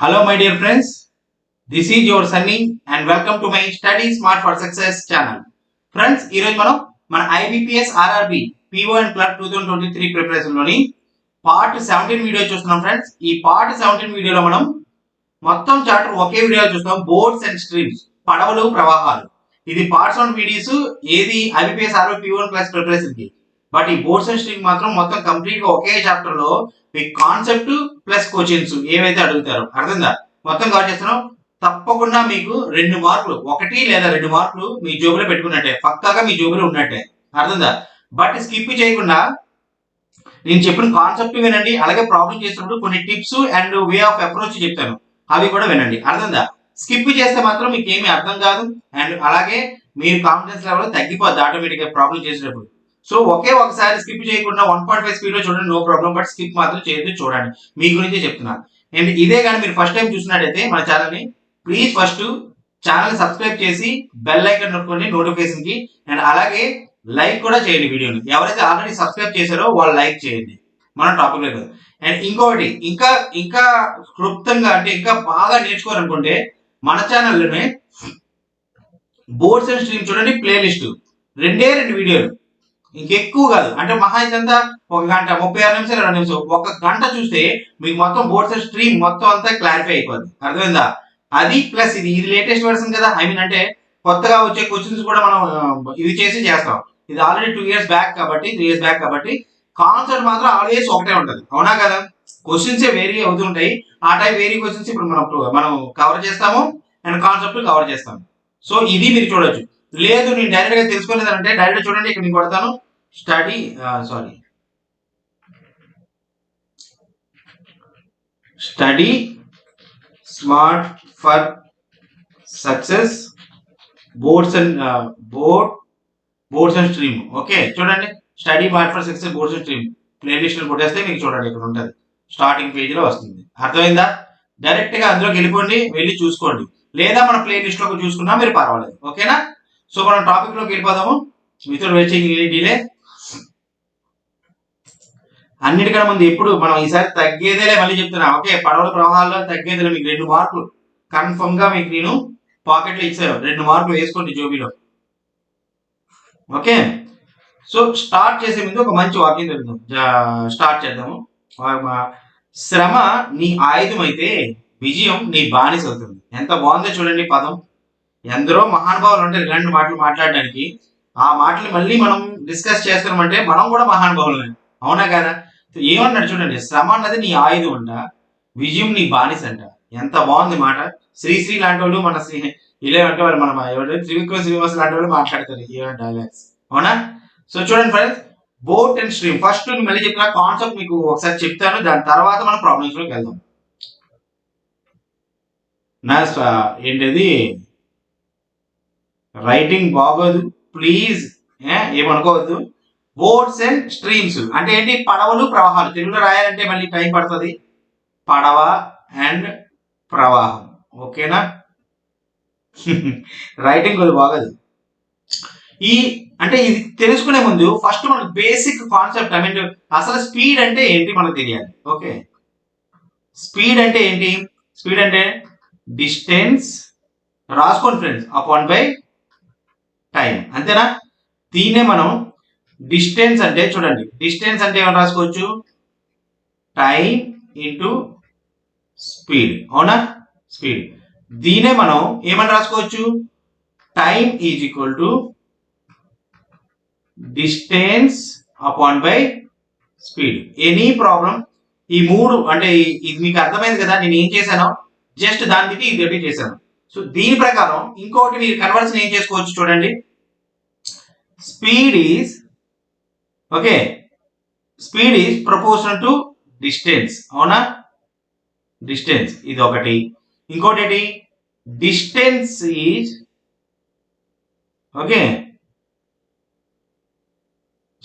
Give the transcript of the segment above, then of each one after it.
Hello my dear friends, this is your Sunny and welcome to my Study Smart for Success channel. Friends, ఈరోజు మన IBPS RRB PO and Clerk 2023 preparation లోని part 17 video చూస్తున్నాం friends. ఈ part 17 వీడియోలో మనం మొత్తం chapter ఒకే video చూస్తాం. Boards and streams, పడవలు ప్రవాహాలు. ఇది పార్ట్స్ 1 వీడియోస్ ఏది IBPS RRB PO and Clerk preparation కి. బట్ ఈ బోర్డ్స్ అండ్ స్ట్రీమ్ మాత్రం మొత్తం కంప్లీట్ గా ఒకే చాప్టర్ లో మీ కాన్సెప్ట్ ప్లస్ క్వశ్చన్స్ ఏవైతే అడుగుతారో అర్థందా మొత్తం కవర్ చేస్తున్నాం. తప్పకుండా మీకు 2 మార్కులు, 1 లేదా 2 మార్కులు మీ జోబులో పెట్టుకున్నట్టే, పక్కాగా మీ జోబులో ఉన్నట్టే, అర్థందా. బట్ స్కిప్ చేయకుండా నేను చెప్పిన కాన్సెప్ట్ వినండి. అలాగే ప్రాబ్లం చేసినప్పుడు కొన్ని tips and way of approach చెప్తాను, అవి కూడా వినండి, అర్థందా. స్కిప్ చేస్తే మాత్రం మీకు ఏమీ అర్థం కాదు అండ్ అలాగే మీరు కాన్ఫిడెన్స్ లెవెల్ తగ్గిపోద్ది ఆటోమేటిక్ గా ప్రాబ్లం చేసినప్పుడు. సో ఒకసారి స్కిప్ చేయకుండా 1.5 స్పీడ్ లో చూడండి, నో ప్రాబ్లం. బట్ స్కిప్ మాత్రం చేయొద్దు, చూడండి, మీ గురించి చెప్తున్నాను. అండ్ ఇదే కానీ మీరు ఫస్ట్ టైం చూసినట్టయితే మన ఛానల్ ని ప్లీజ్ ఫస్ట్ ఛానల్ సబ్స్క్రైబ్ చేసి బెల్ ఐకాన్ నొక్కండి నోటిఫికేషన్ కి. అండ్ అలాగే లైక్ కూడా చేయండి వీడియోని. ఎవరైతే ఆల్రెడీ సబ్స్క్రైబ్ చేశారో వాళ్ళు లైక్ చేయండి. మన టాపిక్ లేదు. అండ్ ఇంకొకటి, ఇంకా క్లుప్తంగా అంటే ఇంకా బాగా నేర్చుకోవాలనుకుంటే మన ఛానల్లోనే బోర్డ్స్ అండ్ స్ట్రీమ్ చూడండి, ప్లేలిస్ట్ 2 వీడియోలు, ఇంకెక్కువ కాదు. అంటే మహా ఇదంతా 1 గంట 36 నిమిషాలు 2 నిమిషాలు, 1 గంట చూస్తే మీకు మొత్తం బోర్డ్స్ అండ్ స్ట్రీమ్ మొత్తం అంతా క్లారిఫై అయిపోద్ది, అర్థమైందా. అది ప్లస్ ఇది లేటెస్ట్ వర్షన్ కదా, ఐ మీన్ అంటే కొత్తగా వచ్చే క్వశ్చన్స్ కూడా మనం ఇది చేస్తాం. ఇది ఆల్రెడీ 2 ఇయర్స్ బ్యాక్ కాబట్టి 3 ఇయర్స్ బ్యాక్ కాబట్టి కాన్సెప్ట్ మాత్రం ఆల్వేస్ ఒకటే ఉంటది, అవునా కదా. క్వశ్చన్స్ వేరీ అవుతుంటాయి. ఆ టైప్ వేరీ క్వశ్చన్స్ ఇప్పుడు మనం కవర్ చేస్తాము అండ్ కాన్సెప్ట్ కవర్ చేస్తాము. సో ఇది మీరు చూడొచ్చు. లేదు నేను డైరెక్ట్ గా తెలుసుకోలేదంటే డైరెక్ట్ చూడండి, ఇక్కడ నేను కొడతాను study smart for success boards and stream. Okay చూడండి, study smart for success boards and stream playlist కొట్టేస్తే మీకు చూడండి ఇక్కడ ఉంటుంది, స్టార్టింగ్ పేజ్ లో వస్తుంది, అర్థమైందా. డైరెక్ట్ గా అందులోకి వెళ్ళి చూసుకోండి, లేదా మన ప్లేలిస్ట్ లోకి చూసుకున్నా మీరు పర్వాలేదు, ఓకేనా. సో మనం టాపిక్ లోకి వెళ్ళిపోదాము. Without wasting any delay. అన్నిటికన్నా ముందు ఎప్పుడు మనం ఈసారి తగ్గేదేలే, మళ్ళీ చెప్తున్నా. ఓకే, పడవల ప్రవాహాల్లో తగ్గేదేలే. మీకు 2 మార్కులు కన్ఫర్మ్ గా మీకు నేను పాకెట్ లో ఇచ్చాను. 2 మార్కులు వేసుకోండి జోబీలో, ఓకే. సో స్టార్ట్ చేసే ముందు ఒక మంచి వాక్యం జరుగుతుంది, స్టార్ట్ చేద్దాము. శ్రమ నీ ఆయుధం అయితే విజయం నీ బానిస అవుతుంది. ఎంత బాగుందో చూడండి పదం. ఎందరో మహానుభావులు ఉంటారు ఇలాంటి మాటలు మాట్లాడడానికి. ఆ మాటలు మళ్ళీ మనం డిస్కస్ చేస్తామంటే మనం కూడా మహానుభావులమే, అవునా కదా. ఏమన్నాడు చూడండి, శ్రమ అన్నది నీ ఆయుధం అంట, విజయం నీ బానిస అంట. ఎంత బాగుంది మాట. శ్రీశ్రీ లాంటి వాళ్ళు మన ఇలా అంటే వాళ్ళు మన త్రివిక్రమ్ శ్రీనివాస్ లాంటి వాళ్ళు మాట్లాడతారు ఏమంటే డైలాగ్స్, అవునా. సో చూడండి friends, boat and stream. First మళ్ళీ చెప్పిన కాన్సెప్ట్ మీకు ఒకసారి చెప్తాను, దాని తర్వాత మనం ప్రాబ్లమ్స్ లోకి వెళ్దాం. నా ఏంటది రైటింగ్ బాగోదు ప్లీజ్, ఏమనుకోవద్దు. బోట్స్ అండ్ స్ట్రీమ్స్ అంటే ఏంటి, పడవలు ప్రవాహాలు. తెలుగులో రాయాలంటే మళ్ళీ టైం పడుతుంది. పడవ అండ్ ప్రవాహం, ఓకేనా. రైటింగ్ కొద్ది బాగోదు. అంటే ఇది తెలుసుకునే ముందు ఫస్ట్ మనకు బేసిక్ కాన్సెప్ట్, ఐ మీన్ అసలు స్పీడ్ అంటే ఏంటి మనకు తెలియాలి. ఓకే, స్పీడ్ అంటే ఏంటి? స్పీడ్ అంటే డిస్టెన్స్, రాసుకోండి ఫ్రెండ్స్, అపాన్ బై టైం, అంతేనా. దీన్నే మనం డిస్టెన్స్ అంటే చూడండి, డిస్టెన్స్ అంటే ఏమని రాసుకోవచ్చు, టైం ఇంటూ స్పీడ్, అవునా, స్పీడ్. దీన్నే మనం ఏమని రాసుకోవచ్చు, time is equal to distance upon by speed. Any problem ఈ 3 అంటే ఇది మీకు అర్థమైంది కదా. నేను ఏం చేశాను, జస్ట్ దాన్ని ఇది రిపీట్ చేశాను. సో దీని ప్రకారం ఇంకొకటి మీరు కన్వర్షన్ ఏం చేసుకోవచ్చు చూడండి, speed is okay, speed is proportional to distance, అవునా. డిస్టెన్స్ ఇది ఒకటి. ఇంకోటి ఏంటి, distance is okay,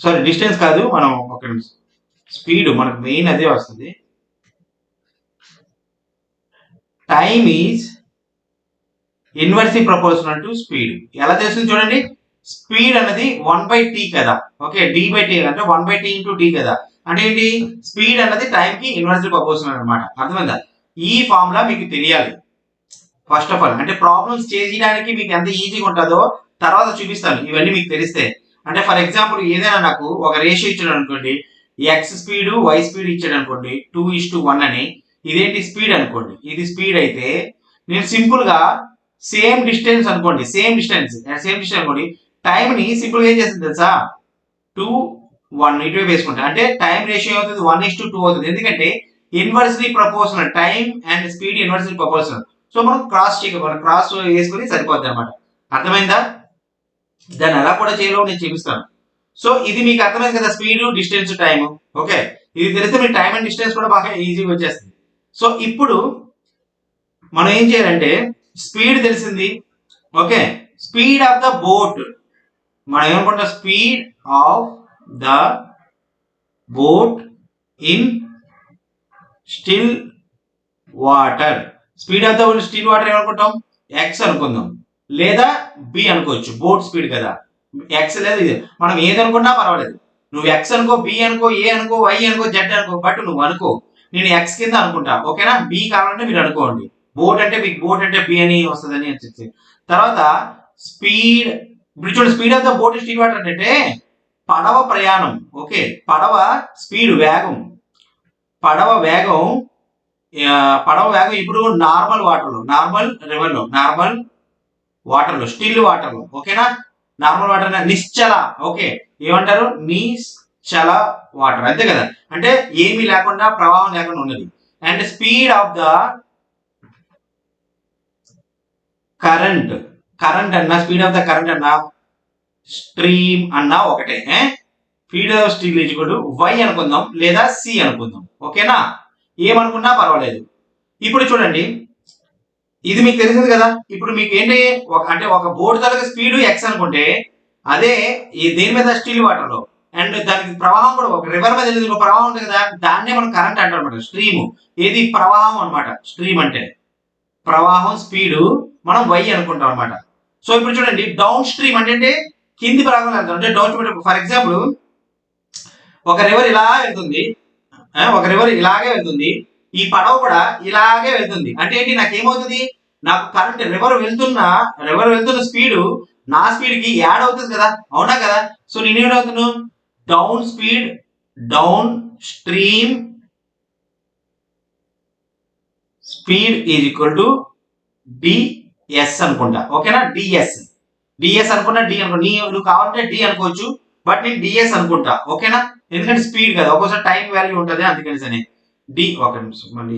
sorry distance కాదు, మనం ఒక స్పీడ్ మనకు మెయిన్ అదే వస్తుంది. Time is inversely proportional to speed. ఎలా తెలుస్తుంది చూడండి, స్పీడ్ అనేది 1/t కదా, ఓకే, d/t అంటే 1/t ఇంటూ d కదా. అంటే ఏంటి, స్పీడ్ అన్నది టైం కి ఇన్వర్స్లీ ప్రపోర్షనల్ అనమాట, అర్థమైందా. ఈ ఫార్ములా మీకు తెలియాలి ఫస్ట్ ఆఫ్ ఆల్. అంటే ప్రాబ్లమ్స్ చేయడానికి మీకు ఎంత ఈజీగా ఉంటుందో తర్వాత చూపిస్తాను ఇవన్నీ మీకు తెలిస్తే. అంటే ఫర్ ఎగ్జాంపుల్ ఏదైనా నాకు ఒక రేషియో ఇచ్చాడు అనుకోండి, ఎక్స్ స్పీడ్ వై స్పీడ్ ఇచ్చాడు అనుకోండి 2:1 అని, ఇదేంటి స్పీడ్ అనుకోండి, ఇది స్పీడ్ అయితే నేను సింపుల్ గా సేమ్ డిస్టెన్స్ అనుకోండి, సేమ్ డిస్టెన్స్ అనుకోండి, టైం ని సింపుల్ గా ఏం చేస్తుంది తెలుసా, 2:1 ఇటువైపు వేసుకుంటా, అంటే టైం రేషియో అవుతుంది 1:2 అవుతుంది. ఎందుకంటే inversely proportional, time and speed inversely proportional. So మనం క్రాస్ వేసుకుని సరిపోద్ది అనమాట. అర్థమైందా? దాన్ని ఎలా కూడా చేయాలో నేను చూపిస్తాను. సో ఇది మీకు అర్థమైంది కదా, స్పీడ్ డిస్టెన్స్ టైం. ఓకే, ఇది తెలిస్తే మీకు టైం అండ్ డిస్టెన్స్ కూడా బాగా ఈజీగా వచ్చేస్తుంది. సో ఇప్పుడు మనం ఏం చేయాలంటే స్పీడ్ తెలిసింది. Okay, speed of the boat మనం ఏమనుకుంటాం, speed of the boat in still water. Speed of the still water ఏమనుకుంటాం, ఎక్స్ అనుకుందాం, లేదా బి అనుకోవచ్చు, బోట్ స్పీడ్ కదా, ఎక్స్ లేదా ఇది మనం ఏది అనుకున్నా పర్వాలేదు. నువ్వు ఎక్స్ అనుకో, బి అనుకో, ఏ అనుకో, వై అనుకో, జెడ్ అనుకో, బట్ నువ్వు అనుకో, నేను ఎక్స్ కింద అనుకుంటా. ఓకేనా? బి కావాలంటే మీరు అనుకోండి, బోట్ అంటే మీకు బోట్ అంటే బి అని వస్తుందని చెప్పి. తర్వాత స్పీడ్, ఇప్పుడు చూడండి, speed of the boat still water అంటే పడవ ప్రయాణం. ఓకే, పడవ స్పీడ్ వేగం, పడవ వేగం ఇప్పుడు నార్మల్ వాటర్లో, నార్మల్ రివర్లో, నార్మల్ వాటర్లో, స్టిల్ వాటర్లో. ఓకేనా? నార్మల్ వాటర్ నిశ్చల. ఓకే, ఏమంటారు, నిశ్చల వాటర్, అంతే కదా, అంటే ఏమీ లేకుండా ప్రవాహం లేకుండా ఉన్నది. And speed of the current, current అన్నా స్పీడ్ ఆఫ్ ద కరెంట్ అన్నా స్ట్రీమ్ అన్నా ఒకటే. Speed of still equal to y అనుకుందాం, లేదా సి అనుకుందాం. ఓకేనా? ఏమనుకున్నా పర్వాలేదు. ఇప్పుడు చూడండి, ఇది మీకు తెలిసింది కదా. ఇప్పుడు మీకు ఏంటి, అంటే ఒక బోర్డు తాలూకా స్పీడ్ ఎక్స్ అనుకుంటే, అదే దేని మీద, స్టిల్ వాటర్ లో, అండ్ దానికి ప్రవాహం కూడా ఒక రివర్ మీద వెళ్ళేది ఒక ప్రవాహం ఉంటుంది కదా, దాన్నే మనం కరెంట్ అంటాం అనమాట. స్ట్రీమ్ ఏది, ప్రవాహం అనమాట. స్ట్రీమ్ అంటే ప్రవాహం, స్పీడ్ మనం వై అనుకుంటాం అనమాట. సో ఇప్పుడు చూడండి, డౌన్ స్ట్రీమ్ అంటే కింది ప్రవాహం వెళ్తాం, అంటే డౌన్ స్ట్రీమ్. ఫర్ ఎగ్జాంపుల్ ఒక రివర్ ఇలా వెళ్తుంది, ఒక రివర్ ఇలాగే వెళ్తుంది, ఈ పడవ కూడా ఇలాగే వెళ్తుంది. అంటే ఏంటి, నాకేమవుతుంది, నాకు కరెంట్ రివర్ వెళ్తున్న స్పీడ్ నా స్పీడ్ కి యాడ్ అవుతుంది కదా, అవునా కదా. సో నేనేమవుతున్నాను, down speed, down stream speed is equal to DS అనుకుంటా. ఓకేనా? డిఎస్ అనుకున్నా, డి అనుకుంటా, నువ్వు కావాలంటే డి అనుకోవచ్చు, బట్ నేను డిఎస్ అనుకుంటా. ఓకేనా? ఎందుకంటే స్పీడ్ కదా, ఒక్కోసారి టైం వాల్యూ ఉంటుంది, అందుకని డి. ఒక నిమిషం మళ్ళీ.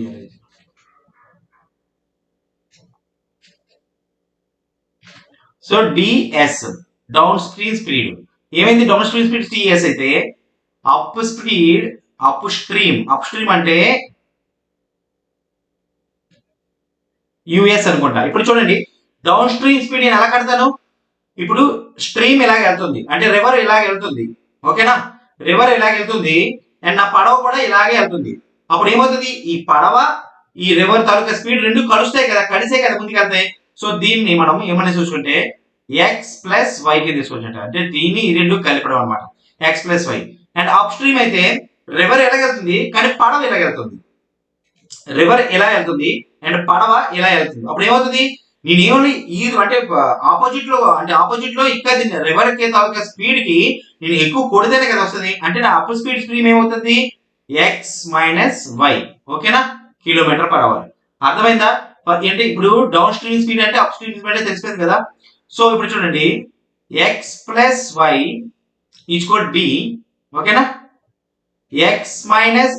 So DS down stream speed ఏమైంది, డౌన్ స్ట్రీమ్ స్పీడ్ టిఎస్ అయితే అప్ స్పీడ్, అప్ స్ట్రీమ్ అంటే యుఎస్ అనుకుంటా. ఇప్పుడు చూడండి, డౌన్ స్ట్రీమ్ స్పీడ్ నేను ఎలా కడతాను, ఇప్పుడు స్ట్రీమ్ ఇలాగ వెళ్తుంది, అంటే రివర్ ఇలాగ వెళ్తుంది. ఓకేనా? రివర్ ఇలాగ వెళ్తుంది, అండ్ నా పడవ కూడా ఇలాగే వెళ్తుంది. అప్పుడు ఏమవుతుంది, ఈ పడవ ఈ రివర్ తాలూకా స్పీడ్ రెండు కలుస్తాయి కదా, కలిసే కదా ముందుకు వెళ్తాయి. సో దీన్ని మనం ఏమని చూసుకుంటే ఎక్స్ ప్లస్ వై కి తీసుకొచ్చాట, అంటే దీన్ని ఈ రెండు కలిపడం అనమాట, x plus y. And up stream అయితే రివర్ ఎలాగెళ్తుంది, కానీ పడవ ఇలాగెళ్తుంది, రివర్ ఎలా వెళ్తుంది అండ్ పడవ ఇలా వెళ్తుంది. అప్పుడు ఏమవుతుంది, నేనేమని ఈ అంటే ఆపోజిట్ లో ఇక్కడ రివర్ కి తాలూకా స్పీడ్ కి నేను ఎక్కువ కొడితేనే కదా వస్తుంది, అంటే నా అప్ స్పీడ్ స్ట్రీమ్ ఏమవుతుంది, ఎక్స్ మైనస్ వై. ఓకేనా? Kilometre per hour. అర్థమైందా? అంటే ఇప్పుడు డౌన్ స్ట్రీమ్ స్పీడ్ అంటే అప్ స్ట్రీమ్ స్పీడ్ అంటే తెలిసిపోయింది కదా. సో ఇప్పుడు చూడండి, X plus Y equal D. ఓకేనా? X minus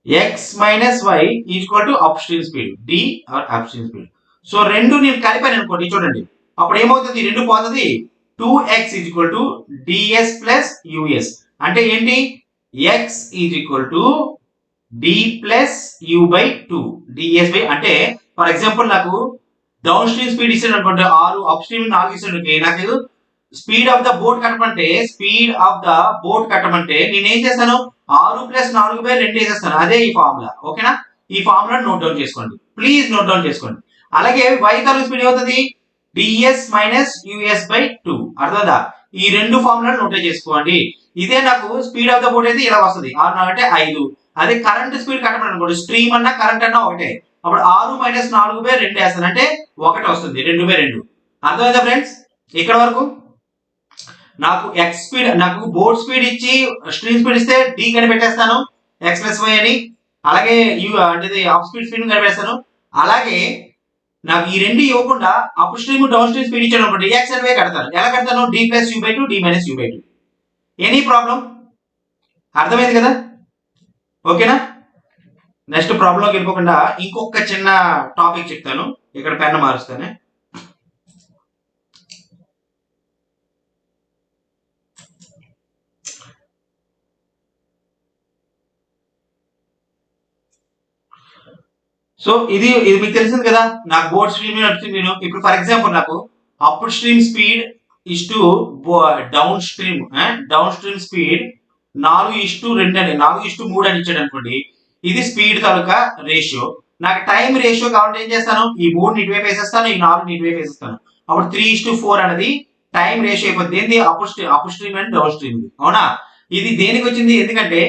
X minus Y equal to up stream speed, D R up stream speed. So రెండు నేను కలిపాను అనుకోండి, చూడండి అప్పుడు ఏమవుతుంది, రెండు పోతుంది, 2x equal to DS plus US. అంటే ఏంటి, x is equal to D plus U by 2 DS by. అంటే ఫర్ ఎగ్జాంపుల్ నాకు డౌన్ స్ట్రీమ్ స్పీడ్ ఇస్తాడు అనుకోండి 6, అప్ స్ట్రీమ్ 4 ఇస్తాడు, నాకు స్పీడ్ ఆఫ్ ద బోట్ కట్టమంటే నేను ఏం చేస్తాను, 6 + 4/2 వేసేస్తాను. అదే ఈ ఫార్ములా. ఓకేనా? ఈ ఫార్ములా నోట్ డౌన్ చేసుకోండి, ప్లీజ్ నోట్ డౌన్ చేసుకోండి. అలాగే y తాలూకు స్పీడ్ ఏమవుతుంది, ds మైనస్ యుఎస్ బై 2. అర్థమైందా? ఈ రెండు ఫార్ములా నోట్ చేసుకోండి. ఇదే నాకు స్పీడ్ ఆఫ్ ద బోట్ అయితే ఇలా వస్తుంది 6 అంటే 5. అదే కరెంట్ స్పీడ్ కట్టమని అనుకోండి, స్ట్రీమ్ అన్నా కరెంట్ అన్నా ఒకటే. అప్పుడు 6 - 4/2 వేస్తాను అంటే 1 వస్తుంది, 2/2. అర్థమైందా ఫ్రెండ్స్? ఇక్కడ వరకు నాకు ఎక్స్ స్పీడ్, నాకు బోట్ స్పీడ్ ఇచ్చి స్ట్రీమ్ స్పీడ్ ఇస్తే డి కనిపెట్టేస్తాను, x+y అని. అలాగే అంటే అప్ స్పీడ్ కనిపెట్టేస్తాను. అలాగే నాకు ఈ రెండు ఇవ్వకుండా up stream down stream speed ఇచ్చాను అనుకోండి, x అండ్ y కడతాను. ఎలా కడతాను? d+u/2 d-u/2. Any problem? అర్థమైంది కదా? ఓకేనా? నెక్స్ట్ ప్రాబ్లంలోకి వెళ్ళిపోకుండా ఇంకొక చిన్న టాపిక్ చెప్తాను. ఇక్కడ పెన్ మారుస్తానే. సో ఇది మీకు తెలిసింది కదా, నాకు బోట్ స్ట్రీమ్ ఇప్పుడు ఫర్ ఎగ్జాంపుల్ నాకు up stream speed is to down stream speed 4:2 అని 4:3 అని ఇచ్చాడు అనుకోండి. ఇది స్పీడ్ తాలూకా రేషియో. నాకు టైం రేషియో కావాలంటే ఏం చేస్తాను? ఈ 3 ఇటువైపు వేసేస్తాను, ఈ 4 ఇటువైపు వేసేస్తాను. అప్పుడు 3:4 అనేది టైం రేషియో అయిపోతుంది. ఏంటి? Up stream and down stream. అవునా? ఇది దేనికి వచ్చింది? ఎందుకంటే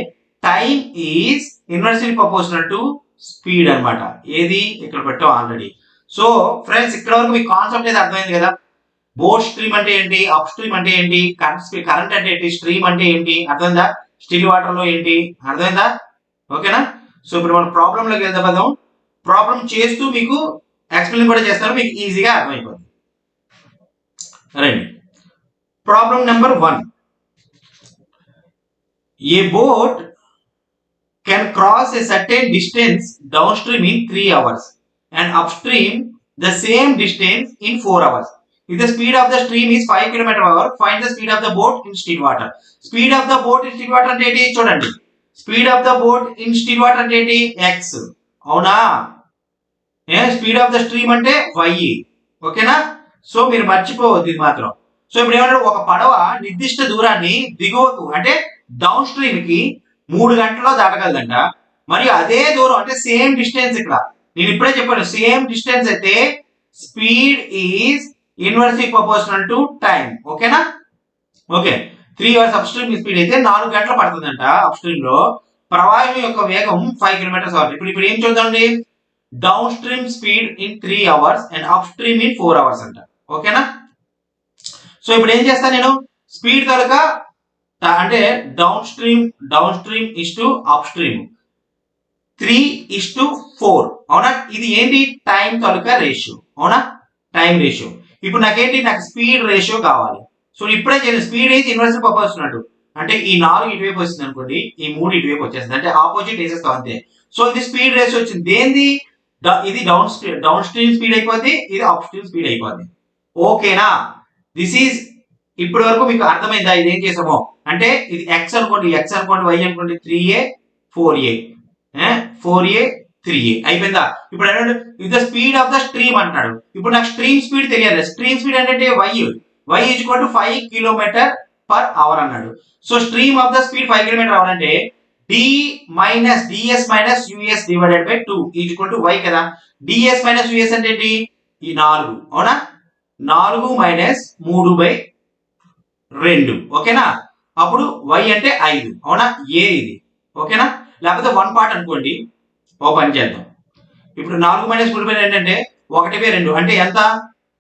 time is inversely proportional to speed అన్నమాట. ఏది ఇక్కడ పెట్టాం ఆల్రెడీ. సో ఫ్రెండ్స్, ఇక్కడ వరకు మీకు కాన్సెప్ట్ అయితే అర్థమైంది కదా. బోట్ స్ట్రీమ్ అంటే ఏంటి, అప్ స్ట్రీమ్ అంటే ఏంటి, కరెంట్ అంటే ఏంటి, స్ట్రీమ్ అంటే ఏంటి, అర్థమైందా? స్టిల్ వాటర్ లో ఏంటి, అర్థమైందా? ఓకేనా? సో ఇప్పుడు మనం ప్రాబ్లం లోకి వెళ్దాం. ప్రాబ్లం చేస్తూ మీకు ఎక్స్ప్లెయిన్ కూడా చేస్తాను, మీకు ఈజీగా అర్థమైపోతుంది. రండి. Problem number 1. A boat can cross a certain distance downstream in 3 hours and upstream the same distance in 4 hours. If the speed of the stream is 5 km/h, find the speed of the boat in still water. Speed of the boat in still water అంటే ఏంటి చూడండి. Speed of the boat in still water అంటే ఏంటి? x. అవునా? Speed of the stream అంటే y. ఓకేనా? So మీరు మర్చిపోవద్దు ఇది మాత్రం. సో ఇప్పుడు ఏమన్నాడు? ఒక పడవ నిర్దిష్ట దూరాన్ని దిగువకు అంటే డౌన్ స్ట్రీమ్ కి 3 గంటల్లో దాటగలదంట. మరియు అదే దూరం అంటే సేమ్ డిస్టెన్స్, ఇక్కడ నేను ఇప్పుడే చెప్పాను, సేమ్ డిస్టెన్స్ అయితే speed is inversely proportional to time. ఓకేనా? Okay. 3 hours up stream speed అయితే 4 గంటలు పడుతుందంట. అప్ స్ట్రీమ్ లో ప్రవాహం యొక్క వేగం 5 km/h. ఇప్పుడు ఏం చూద్దామండి? Down stream speed in 3 hours and up stream in 4 hours అంట. ఓకేనా? సో ఇప్పుడు ఏం చేస్తాను నేను? స్పీడ్ కనుక అంటే down stream is to up stream 3:4. అవునా? ఇది ఏంటి? టైం తాలూకా రేషియో. అవునా? Time ratio. ఇప్పుడు నాకేంటి? నాకు స్పీడ్ రేషియో కావాలి. సో ఇప్పుడే చేయండి. Speed is inversely proportional. అంటే ఈ 4 ఇటువైపు వస్తుంది అనుకోండి, ఈ 3 ఇటువైపు వచ్చేస్తుంది, అంటే ఆపోజిట్ వేసేస్తాం అంతే. సో ఇది స్పీడ్ రేషియో వచ్చింది. దేనిది? ఇది డౌన్ స్ట్రీమ్ స్పీడ్ అయిపోద్ది, ఇది అప్ స్ట్రీమ్ స్పీడ్ అయిపోద్ది. ఓకేనా? దిస్ ఈజ్ ఇప్పటి వరకు మీకు అర్థమైందా ఇది ఏం చేసామో? అంటే ఇది x అనుకోండి, y అనుకోండి, 3a 4a 4a 3a అయిపోయిందా? ఇప్పుడు అన్నాడు ఇది the speed of the stream అంటున్నాడు. ఇప్పుడు నాకు స్ట్రీమ్ స్పీడ్ తెలియాలి. స్ట్రీమ్ స్పీడ్ అంటే y is equal to 5 km/h అన్నాడు. So stream of the speed 5 km/h అంటే ds - us divided by 2 is equal to y కదా. ds - us అంటే ఏంటి? ఈ 4. అవునా? 4 - 3/2. ఓకేనా? అప్పుడు y అంటే 5. అవునా? a ఇది. ఓకేనా? లేకపోతే 1 పార్ట్ అనుకోండి. ఓ పని చేద్దాం. ఇప్పుడు 4 - 3/2 ఏంటంటే 1/2 అంటే ఎంత?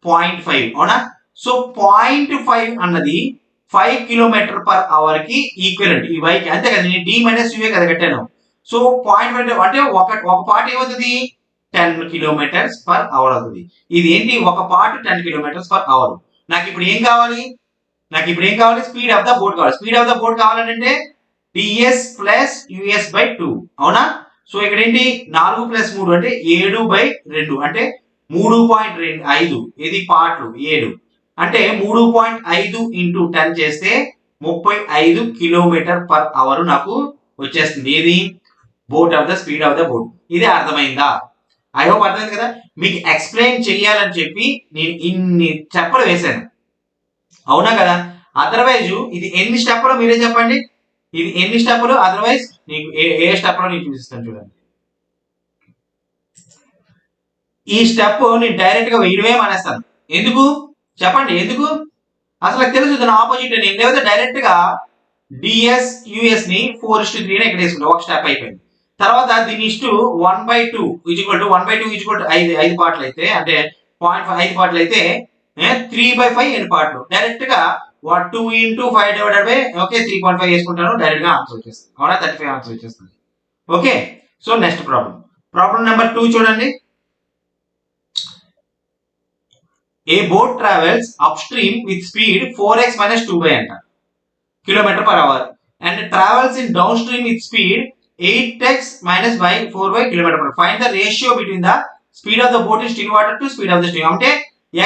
0.5. అవునా? సో 0.5 అన్నది 5 km/h కి ఈక్వలెంట్ ఈ y కి. అంతే కదా, నేను d - u కదా కట్టాను. సో 0.5 అంటే ఒక పార్ట్ ఏమవుతుంది? 10 km/h అవుతుంది. ఇది ఏంటి? ఒక పార్ట్ 10 km/h. నాకు ఇప్పుడు ఏం కావాలి? స్పీడ్ ఆఫ్ ద బోట్ కావాలి. స్పీడ్ ఆఫ్ ద బోట్ కావాలంటే ds + us/2. అవునా? సో ఇక్కడ ఏంటి? 4 + 3 అంటే 7/2 అంటే 3.5. ఇది పార్ట్లు 7 అంటే 3.5 × 10 చేస్తే 35 km/h నాకు వచ్చేస్తుంది. ఏది? Boat of the speed of the boat. ఇది అర్థమైందా? ఐ హోప్ అర్థమైంది కదా. మీకు ఎక్స్ప్లెయిన్ చేయాలని చెప్పి నేను ఇన్ని చెప్పలు వేశాను. అవునా కదా? అదర్వైజ్ ఇది ఎన్ని స్టెప్లో మీరే చెప్పండి. ఇది ఎన్ని స్టెప్లు? అదర్వైజ్ నీకు ఏ స్టెప్లో నేను చూపిస్తాను చూడండి. ఈ స్టెప్ నేను డైరెక్ట్ గా వేయడమే మానేస్తాను. ఎందుకు చెప్పండి? ఎందుకు? అసలు నాకు తెలుసు దాని ఆపోజిట్ అని. లేకపోతే డైరెక్ట్ గా డిఎస్ యుఎస్ ని 4:3 ఇక్కడ వేసుకుంటాం, ఒక స్టెప్ అయిపోయింది. తర్వాత దీని ఇష్టు 1/2 1/2 5 పార్ట్లు అయితే, అంటే 0.5 5 పార్ట్లు అయితే 3/5 ఎన్ని పార్ట్లు. డైరెక్ట్ గా 2 into 5 divided by 3.5 వేసుకుంటాను, డైరెక్ట్ గా ఆన్సర్ వచ్చేస్తుంది. అవునా, 35 ఆన్సర్ వచ్చేస్తుంది. Okay, so next problem number 2 చూడండి. A boat travels upstream with speed 4x - 2y అంట km/h and travels in downstream with speed 8x - y 4y km/h. Find the ratio between the speed of the boat in still water to speed of the stream. అంటే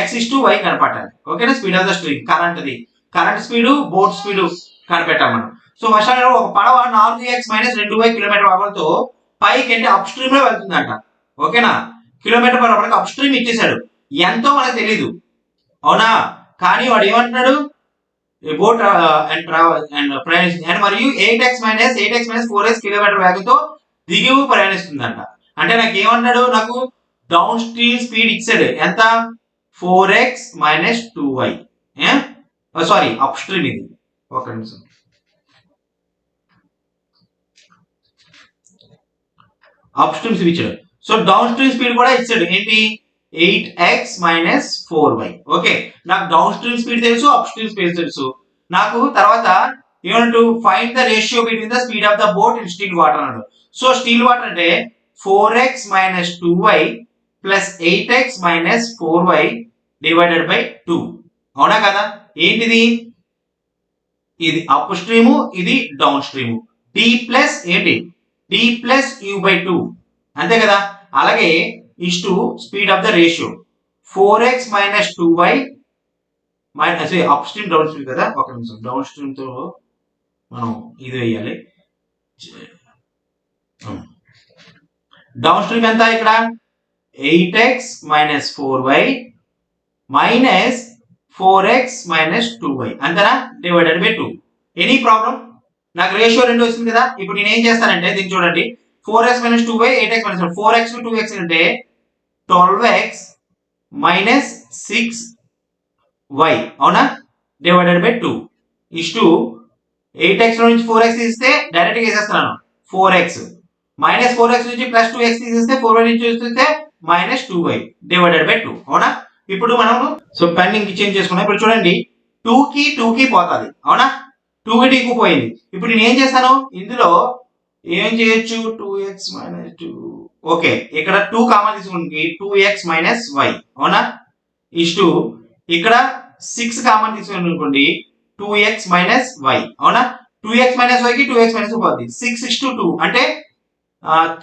x:y కనపడాలి. ఓకేనా, speed of the stream, current speed, boat speed కనిపెట్టాం మనం. So first ఒక పడవ 4x - 2y km/h తో పైకి అంటే అప్ స్ట్రీమ్ లో వెళ్తుందంట. ఓకేనా, km/h అప్ స్ట్రీమ్ ఇచ్చేసాడు, ఎంతో మనకు తెలీదు. అవునా, కానీ వాడు ఏమంటున్నాడు, బోట్ అండ్ ప్రయాణిస్తుంది మరియు 8x - 4x కిలోమీటర్ వేగంతో దిగువ ప్రయాణిస్తుందంట. అంటే నాకు ఏమన్నాడు, నాకు డౌన్ స్ట్రీమ్ స్పీడ్ ఇచ్చాడు, ఎంత 4x - 2y. Sorry, up stream, ఇది ఒక నిమిషం. అప్ స్ట్రీమ్ స్పీడ్ ఇచ్చాడు, సో డౌన్ స్ట్రీమ్ స్పీడ్ కూడా ఇచ్చాడు, ఏంటి 8x - 4y. ఓకే, నాకు డౌన్ స్ట్రీమ్ స్పీడ్ తెలుసు, అప్ స్ట్రీమ్ స్పీడ్ తెలుసు. నాకు తర్వాత ఏమంటూ find the ratio between the speed of the boat in still water అన్నాడు. సో స్టిల్ వాటర్ అంటే 4x - 2y plus 8x - 4y divided by 2. అవునా కదా, ఏంటిది, ఇది అప్ స్ట్రీము, ఇది డౌన్ స్ట్రీము. d ప్లస్ ఏంటి, d ప్లస్ u/2 అంతే కదా. అలాగే ఇష్టు speed of the ratio 4x - 2y up stream down stream కదా, ఒక నిమిషం. డౌన్ స్ట్రీమ్ తో మనం ఇది వేయాలి. డౌన్ స్ట్రీమ్ ఎంత ఇక్కడ 8x - 4y minus 4x - 2y అంతేనా, డివైడెడ్ బై 2. ఎనీ ప్రాబ్లం, నాకు రేషియో 2 వచ్చింది కదా. ఇప్పుడు నేను ఏం చేస్తానంటే దీన్ని చూడండి, 4x - 2y 8x - 4x 2x అంటే 12x - 6y. అవునా, డివైడెడ్ బై 2 ఇష్టు 8x నుంచి 4x తీస్తే డైరెక్ట్ గా వేసేస్తున్నాను, 4x మైనస్ 4x నుంచి ప్లస్ 2x తీసేస్తే 4y నుంచి చూస్తే మైనస్ 2y డివైడెడ్ బై 2. అవునా, ఇప్పుడు మనం సో పెండింగ్ చేంజ్ చేసుకున్నాం. ఇప్పుడు చూడండి 2 కి 2 కి పోతుంది. అవునా, 2 కి 2 కి పోయింది. ఇప్పుడు నేను ఏం చేస్తాను, ఇందులో ఏం చేయొచ్చు, 2x - 2. ఓకే, ఇక్కడ 2 కామన్ తీసుకుంటే 2x - y. అవునా, ఇష్టు ఇక్కడ 6 కామన్ తీసుకుని అనుకోండి 2x - y. అవునా, 2x - y కి 2x - 2 పోతుంది, 6:2 అంటే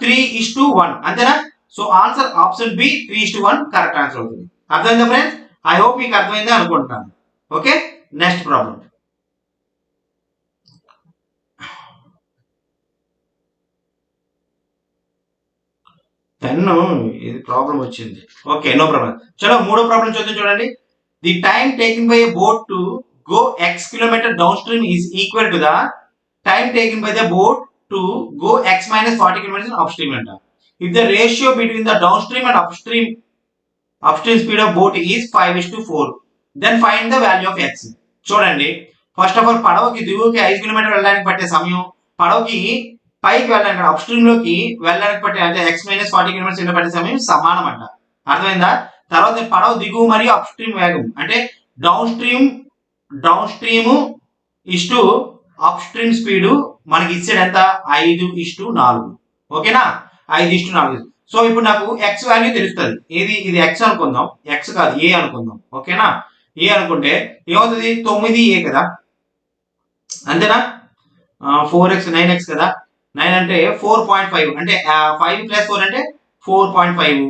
3:1 అంతేనా. So answer option B 3:1 correct answer అవుతుంది. అర్థమైందా ఫ్రెండ్స్, ఐ హోప్ మీకు అర్థమైందా అనుకుంటున్నాను. Okay, next problem. ఇది ప్రాబ్లం వచ్చింది. Okay, no problem. చలో మూడో ప్రాబ్లం చూద్దాం. చూడండి, the time taking by a boat to go x kilometer downstream is equal to the time taken by the boat to go x minus 40 kilometers upstream anta. If the ratio between the downstream and upstream speed of boat is 5:4, then find the value of x. చూడండి, first of all పడవకి దిగువకి 5 kilometre వెళ్ళడానికి పట్టే సమయం, పడవకి పైకి వెళ్ళడానికి up stream లోకి వెళ్ళడానికి పట్టే అంటే x - 40 కిలోమీటర్స్ పట్టే సమయం సమానం అంట. అర్థమైందా. తర్వాత పడవ దిగువ మరియు అప్ స్ట్రీమ్ వేగం అంటే డౌన్ స్ట్రీమ్ ఇష్టు అప్ స్ట్రీమ్ స్పీడ్ మనకి ఇచ్చాడు ఎంత 5:4. ఓకేనా, 5:4. సో ఇప్పుడు నాకు ఎక్స్ వాల్యూ తెలుస్తుంది, ఇది ఎక్స్ అనుకుందాం, ఎక్స్ కాదు ఏ అనుకుందాం. ఓకేనా, ఏ అనుకుంటే ఏమవుతుంది, 9a కదా, అంతేనా. 4x 9x కదా, 9 అంటే 4.5 అంటే 5 + 4 అంటే 4.5.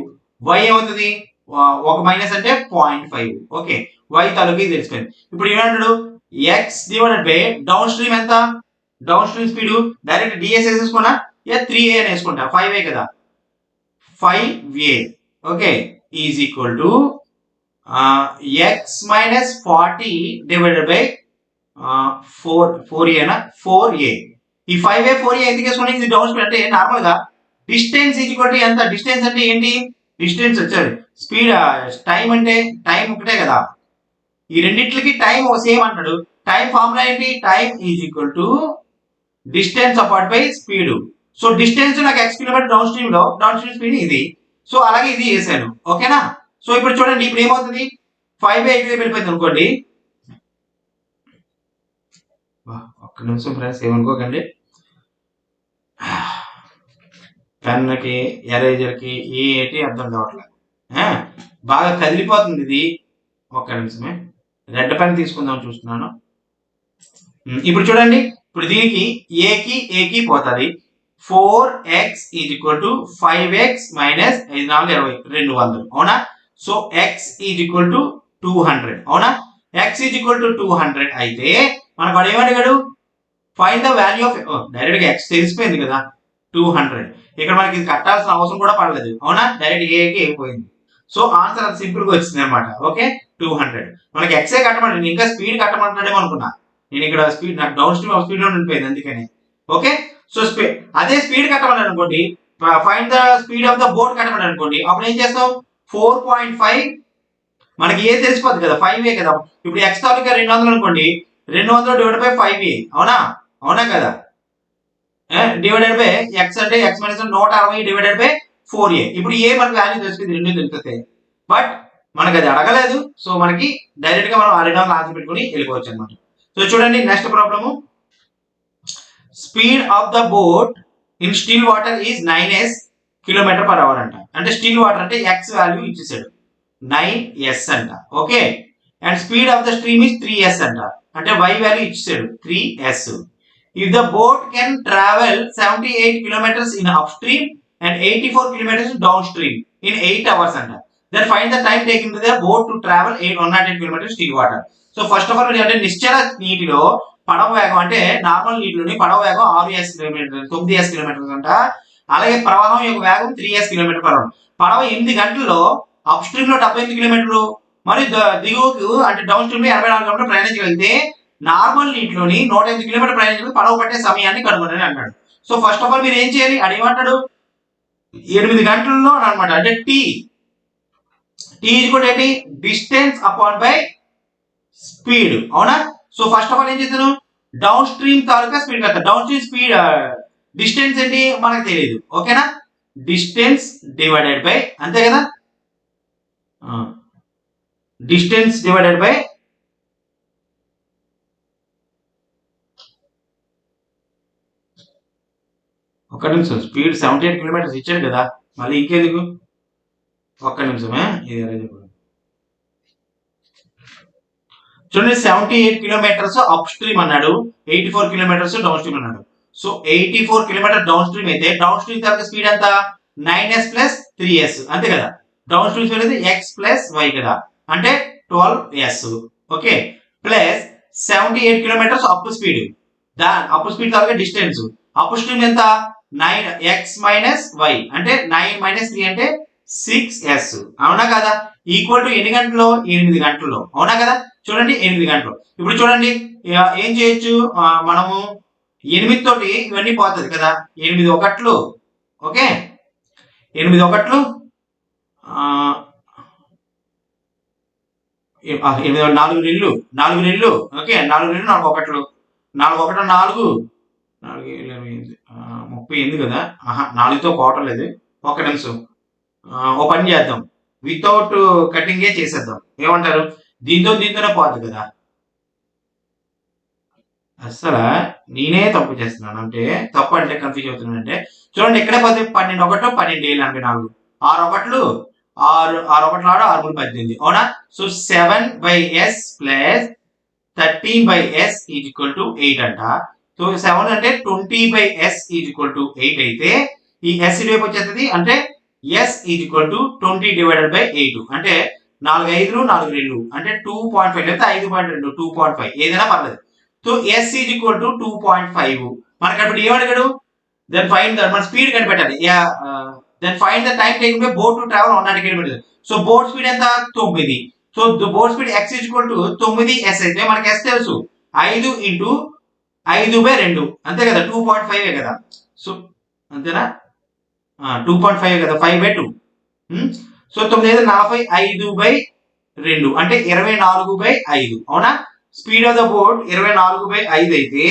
y ఏమవుతుంది, ఒక మైనస్ అంటే 0.5. ఓకే, y తాలూకు తెలిసిపోయింది. ఇప్పుడు ఏమంటాడు, x divided by down stream ఎంత, down stream speed direct DS వేసేసుకున్నా, 3a అని వేసుకుంటా, 5a కదా, 5a. Okay, is equal to x - 40 divided by 4a నా 4a. ఈ 5a 4a ఎందుకు వేసుకున్నాం, ఇది డౌన్ స్పీడ్ అంటే నార్మల్ గా డిస్టెన్స్ ఈజ్ ఈక్వల్ టు ఎంత, డిస్టెన్స్ అంటే ఏంటి, డిస్టెన్స్ వచ్చాడు, స్పీడ్ టైం అంటే టైం ఒకటే కదా, ఈ రెండిట్లకి టైం సేమ్ అంటాడు. టైం ఫార్ములా ఏంటి? Time is equal to distance apart by speed. So distance నాకు x kilometre down stream speed ఇది. సో అలాగే ఇది చేశాను. ఓకేనా? సో ఇప్పుడు చూడండి, ఇప్పుడు ఏమవుతుంది, 5/8 వెళ్ళిపోయింది అనుకోండి. ఒక్క నిమిషం ఫ్రెండ్స్, ఏమనుకోకండి. పెన్కి ఎరేజర్కి ఏంటి అర్థం కావట్లేదు, బాగా కదిలిపోతుంది ఇది. ఒక్క నిమిషమే, రెడ్ పెన్ తీసుకుందాం చూస్తున్నాను. ఇప్పుడు చూడండి, ఇప్పుడు దీనికి ఏకి పోతుంది. 4x is equal to 5x minus 200. అవునా? So x is equal to 200. అవునా? x ఈజ్ ఈక్వల్ టు 200 అయితే మనకు వాడు ఏమడిగాడు? Find the value of, direct గా x తెలిసిపోయింది కదా 200. ఇక్కడ మనకి ఇది కట్టాల్సిన అవసరం కూడా పడలేదు. అవునా? డైరెక్ట్ ఏకి అయిపోయింది. సో ఆన్సర్ అది సింపుల్ గా వచ్చింది అనమాట. ఓకే, 200. మనకి ఎక్సే కట్టమంటే ఇంకా స్పీడ్ కట్టమంటున్నాడేమో అనుకున్నా. నేను ఇక్కడ స్పీడ్, నాకు డౌన్ స్ట్రీమ్ స్పీడ్ లో ఉండిపోయింది అందుకని. ఓకే, సో అదే స్పీడ్ కట్టమన్నాడు అనుకోండి, find the speed of the boat కట్టమన్నాడు అనుకోండి, అప్పుడు ఏం చేస్తాం? 4.5 మనకి ఏ తెలిసిపోద్ది కదా, 5a కదా. ఇప్పుడు x తాలూకా 200 అనుకోండి, 200 డివైడ్ బై 5a. అవునా? అవునా కదా? డివైడెడ్ బై x అంటే x minus 160 divided by 4a. ఇప్పుడు ఏ మనకి వాల్యూ తెలుస్తుంది, రెండు తెలుస్తుంది. బట్ మనకి అది అడగలేదు. సో మనకి డైరెక్ట్ గా మనం ఆ 200 ఆన్సర్ పెట్టుకుని వెళ్ళిపోవచ్చు అనమాట. సో చూడండి, next problem. Speed of the boat in still water is 9s km/h అంట. అంటే స్టిల్ వాటర్ అంటే x వాల్యూ ఇచ్చేసాడు 9s అంట. Okay, and speed of the stream is 3s అంట. అంటే y వాల్యూ ఇచ్చేసాడు 3s. If the boat can travel 78 km in up stream and 84 km down stream in 8 hours అంట. Then find the time taking to the boat to travel 108 km still water. So first of all అంటే నిశ్చల నీటిలో పడవ వేగం, అంటే normal నీటిలోని పడవ వేగం 9s kilometres అంట. అలాగే ప్రవాహం యొక్క వేగం 3s km/h. పడవ 8 గంటల్లో అప్ స్ట్రీమ్ లో 78 కిలోమీటర్లు, మరియు దిగువకు అంటే డౌన్ స్ట్రీమ్ లో 84 కిలోమీటర్లు ప్రయాణించగలిగితే నార్మల్ నీటిలోని 108 కిలోమీటర్ ప్రయాణించడానికి పడవ పట్టే సమయాన్ని కనుగొనని అన్నాడు. సో ఫస్ట్ ఆఫ్ ఆల్ మీరు ఏం చేయాలి, అదేమంటాడు 8 గంటల్లో అనమాట. అంటే టీ ఈక్వల్ ఏంటి? Distance upon by speed. అవునా? సో ఫస్ట్ ఆఫ్ ఆల్ ఏం చేస్తాను, డౌన్ స్ట్రీమ్ తాలూకా స్పీడ్ కదా. డౌన్ స్ట్రీమ్ స్పీడ్ డిస్టెన్స్ ఏంటి మనకు తెలియదు. ఓకేనా? డిస్టెన్స్ డివైడెడ్ బై, అంతే కదా, డిస్టెన్స్ డివైడెడ్ బై ఒక్క నిమిషం, స్పీడ్ 78 km ఇచ్చాడు కదా, మళ్ళీ ఇంకెందుకు, ఒక్క నిమిషమే. ఇది చూడండి, 78 km అప్ స్ట్రీమ్ అన్నాడు, 84 km డౌన్ స్ట్రీమ్ అన్నాడు. సో 84 km డౌన్ స్ట్రీమ్ అయితే డౌన్ స్ట్రీమ్ తర్వాత స్పీడ్ ఎంత? 9s ప్లస్ 3s, అంతే కదా. డౌన్ స్ట్రీమ్ స్పీడ్ అయితే x ప్లస్ y కదా, అంటే 12s. Okay, plus 78 km up speed, దాని అప్ స్పీడ్ తర్వాత డిస్టెన్స్, అప్ స్ట్రీమ్ ఎంత? 9x మైనస్ y, అంటే 9 మైనస్ 3 అంటే 6s. అవునా కదా? ఈక్వల్ టు ఎన్ని గంటలు? 8 గంటలు. అవునా కదా? చూడండి, 8 గంటలు. ఇప్పుడు చూడండి ఏం చేయొచ్చు మనము, 8 తోటి ఇవన్నీ పోతుంది కదా, 8 ఒకట్లు. ఓకే, 8 ఒకట్లు 4 రెళ్ళు, 4 రెళ్ళు. ఓకే, 4 రెళ్ళు 4 ఒకట్లు, 4 ఒకట్లు 4 4 38 కదా. 4తో కోటలేదు. ఒక్క నిమిషం, ఓ పని చేద్దాం, వితౌట్ కటింగే చేసేద్దాం. ఏమంటారు? దీంతోనే పోతుంది కదా. అసలు నేనే తప్పు చేస్తున్నాను, అంటే తప్పు అంటే కన్ఫ్యూజ్ అవుతున్నాను. అంటే చూడండి, ఇక్కడే పోతే 12 ఒకటి 12 84, 6 ఒకట్లు 6 ఒకట్లు 6 6 18. అవునా? So 7/s plus 13/s is equal to 8 అంట. సో 7 అంటే 20/s ఈజ్ ఈక్వల్ టు 8 అయితే ఈ s వైపు వచ్చేస్తుంది, అంటే s is equal to 20 divided by 8. అంటే 4 5 4 2 అంటే 2.5, లేకపోతే 5.2 2.5 ఏదైనా పర్లేదు. So s is equal to 2.5. మనకి అప్పుడు ఏమడిగాడు? దెన్ ఫైండ్ మన స్పీడ్ కనిపెట్టాలి. Then find the time taking by boat to travel 100 km. So boat speed ఎంత? 9. So boat speed x is equal to 9s అయితే మనకి s తెలుసు, 5 ఇంటూ 5/2, అంతే కదా, 2.5 కదా. సో అంతేనా, 2.5 కదా, 5/2. సో 9 45/2 అంటే 24/5. అవునా? స్పీడ్ ఆఫ్ ద బోట్ 24/5 అయితే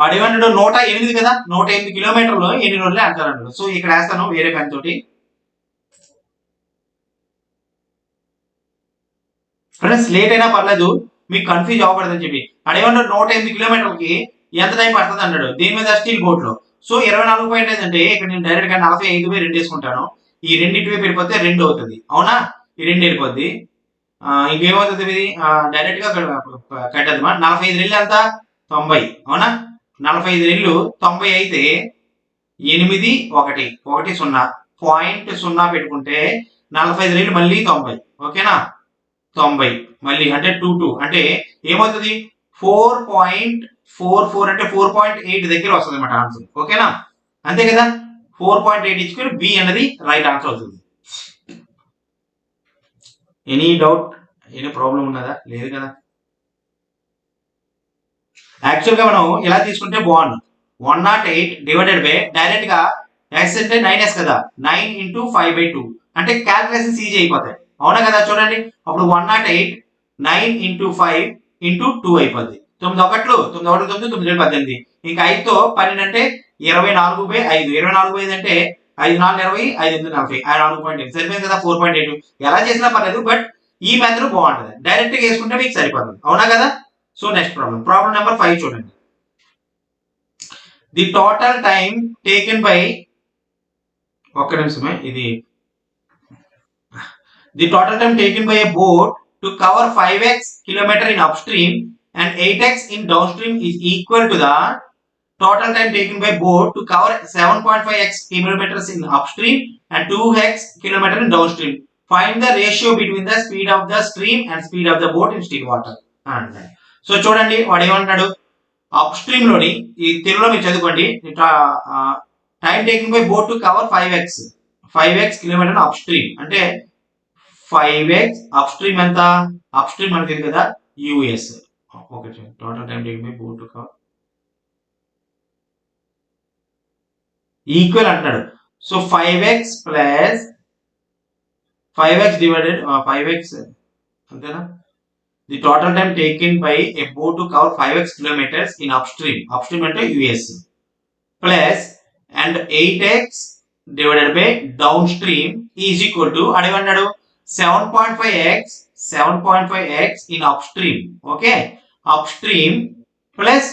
అడిగంటాడు 108 కదా, 108 కిలోమీటర్లు ఎన్ని రోజులు అంటారు. సో ఇక్కడ వేస్తాను వేరే పెన్ తోటి. ఫ్రెండ్స్ లేట్ అయినా పర్లేదు, మీకు కన్ఫ్యూజ్ అవ్వకూడదని చెప్పి. అడిగంటాడు 108 కిలోమీటర్లకి ఎంత టైం పడుతుంది అన్నాడు దీని మీద స్టీల్ బోట్ లో. సో 24 అంటే ఇక్కడ నేను డైరెక్ట్ గా 45/2 వేసుకుంటాను. ఈ రెండింటి వైపు వెళ్ళిపోతే 2 అవుతుంది, అవునా? ఈ 2 వెళ్ళిపోద్ది. ఇంకేమవుతుంది ఇది డైరెక్ట్ గా కట్టదు. 45 రెళ్ళు ఎంత? 90, అవునా? 45 రెళ్ళు 90 అయితే 8 1 1 0 0.0 పెట్టుకుంటే 45 రెళ్ళు మళ్ళీ 90, ఓకేనా? 90 మళ్ళీ అంటే 2 అంటే ఏమవుతుంది 4.44 అంటే 4.8 దగ్గర వస్తుంది అన్నమాట ఆన్సర్, ఓకేనా? అంతే కదా, 4.8 ఇచ్చుకొని బి అన్నది రైట్ ఆన్సర్ అవుతుంది. ఎనీ డౌట్, ఎనీ ప్రాబ్లం ఉన్నదా? లేదు కదా. యాక్చువల్ గా మనం ఇలా తీసుకుంటే బాగుండు. 108 డివైడెడ్ బై డైరెక్ట్ గా ఎక్స్ అంటే 9s కదా, 9 × 5/2 అంటే క్యాల్కులేషన్స్ ఈజీ అయిపోతాయి, అవునా కదా? చూడండి అప్పుడు 108 9 × 5 × 2 అయిపోద్ది. 9 1 9 1 9 9 18. ఇంకా 5తో 12 అంటే 24/5. 24/5 అంటే 5 4 20 5 8 40 4.8 సరిపోయింది కదా. 4.8 ఎలా చేసినా పర్లేదు, బట్ ఈ మెథడ్ బాగుంటుంది. డైరెక్ట్ గా వేసుకుంటే మీకు సరిపోతుంది, అవునా కదా? సో నెక్స్ట్ ప్రాబ్లం నెంబర్ 5 చూడండి. The total time taken by ఒక్క నిమిషమే ఇది. The total time taken by a boat to cover 5x kilometer in upstream and 8x in downstream is equal to the total time taken by boat to cover 7.5x kilometers in upstream and 2x kilometer in downstream. Find the ratio between the speed of the stream and speed of the boat in still water. So చూడండి వాడు ఏమంటాడు, up stream లోని ఈ తెలుగులో మీరు చదువుకోండి. Time taking by boat to cover 5x kilometre up stream అంటే 5x up stream ఎంత? అప్ స్ట్రీమ్ మనకి తెలియదు కదా, US. Okay, total time taking by boat to cover equal అంటున్నాడు. So 5x plus 5x divided 5x అంతేనా. The total time taken by a boat to cover 5x kilometers in upstream. Upstream అంటే US plus and 8x divided by down stream is equal to అడిగన్నాడు 7.5x in upstream. Okay, upstream plus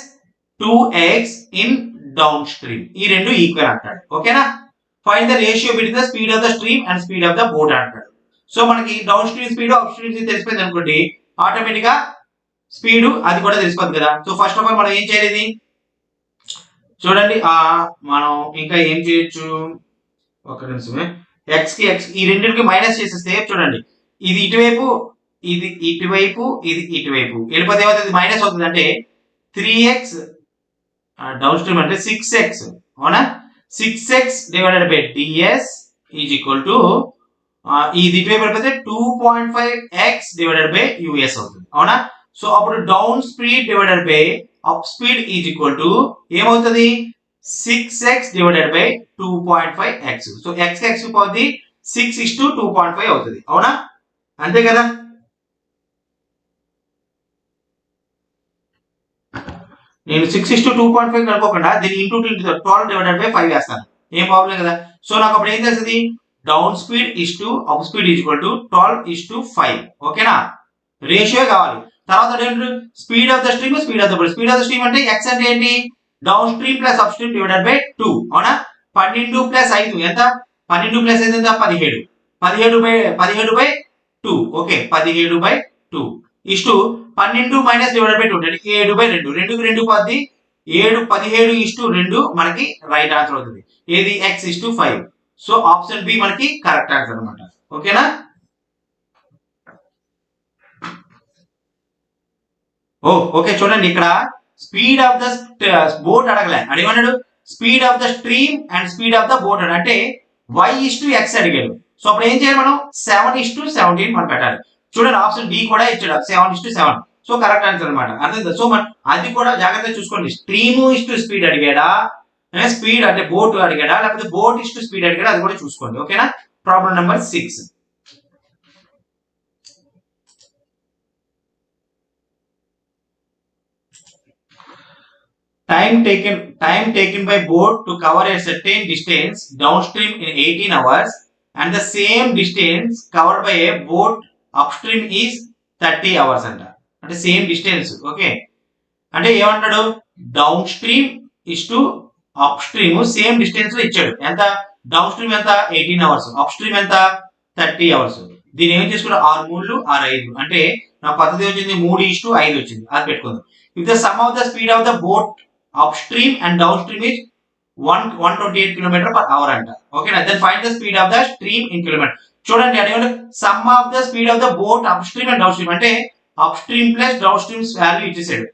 2x in down stream, ఈ రెండు equal అంటాడు, ఓకేనా? Find the ratio between the speed of the stream and speed of the boat అంటాడు. So మనకి down stream speed up stream తెలిసిపోయింది అనుకోండి, automatic గా speed అది కూడా తెలిసిపోతుంది కదా. సో ఫస్ట్ ఆఫ్ ఆల్ మనం ఏం చేయాలి చూడండి, మనం ఇంకా ఏం చేయొచ్చు, ఒక నిమిషమే. ఎక్స్ కి ఎక్స్ ఈ రెండింటికి మైనస్ చేసేస్తే చూడండి, ఇది ఇటువైపు ఇది ఇటువైపు ఇది ఇటువైపు వెళ్ళిపోతే ఏమవుతుంది, మైనస్ అవుతుంది. అంటే 3x డౌన్ స్ట్రీమ్ అంటే 6x, అవునా? 6x divided by ds is equal to ఇది ఇటువైపు వెళ్ళిపోతే 2.5x డివైడెడ్ బై యూఎస్ అవుతుంది, అవునా? సో అప్పుడు down speed divided by up speed is equal to ఏమవుతుంది 6x divided by 2.5x. So x x పోతుంది 6:2.5 అవుతుంది, అవునా? అంతే కదా. నేను 6:2.5 కనుకోకుండా దీన్ని ఇంటూ 12 డివైడెడ్ బై 5 వేస్తాను, ఏం ప్రాబ్లం కదా. సో నాకు అప్పుడు ఏం తెలుస్తుంది, down speed is to up speed is equal to 12:5, ఓకేనా? రేషియో కావాలి. తర్వాత speed of the stream speed of the boat. Speed of the stream అంటే x అంటే ఏంటి, down stream plus up stream divided by 2, అవునా? 12 ప్లస్ 5 ఎంత? 12 plus 5 ఎంత? 17. 17/2, okay, 17/2 is to 12 minus divided by 2 అంటే 7/2. 2కి 2 పోద్ది 7. 17:2 మనకి రైట్ ఆన్సర్ అవుతుంది. ఏది x:5. సో ఆప్షన్ బి మనకి కరెక్ట్ ఆన్సర్ అన్నమాట, ఓకేనా? ఓకే చూడండి, ఇక్కడ స్పీడ్ ఆఫ్ ద బోట్ అడగలే, అడిగన్నాడు speed of the stream and speed of the boat అంటే y:x అడిగాడు. సో అప్పుడు ఏం చేయాలి, మనం 7:17 మనం పెట్టాలి. చూడండి ఆప్షన్ డి కూడా ఇచ్చాడు 7:7. సో కరెక్ట్ ఆన్సర్ అనమాట, అర్థం. సో మనం అది కూడా జాగ్రత్తగా చూసుకోండి, స్ట్రీమ్ ఇస్టు స్పీడ్ అడిగాడా, స్పీడ్ అంటే బోట్ అడిగాడా, లేకపోతే బోట్ ఇస్టు స్పీడ్ అడిగాడా, అది కూడా చూసుకోండి, ఓకేనా? Problem number 6. time taken by boat to cover a certain distance downstream in 18 hours and the same distance covered by a boat upstream is 30 hours అంటే same distance. Okay, అంటే ఏమంటాడు, down stream is to up stream same distance ఇచ్చాడు. ఎంత? Down stream ఎంత? 18 hours, up stream ఎంత? 30 hours. దీన్ని ఏం చేసుకుంటా, 6 3 6 5 అంటే నా పద్ధతి వచ్చింది 3:5 వచ్చింది. అది పెట్టుకుందాం. If the sum of the speed of the boat up stream and down stream is 128 km/h అంట. ఓకేనా? Then find the speed of the stream in kilometre. చూడండి, అడిగాడు sum of the speed of the boat up stream and down stream అంటే up stream plus down streams value ఇచ్చేసాడు.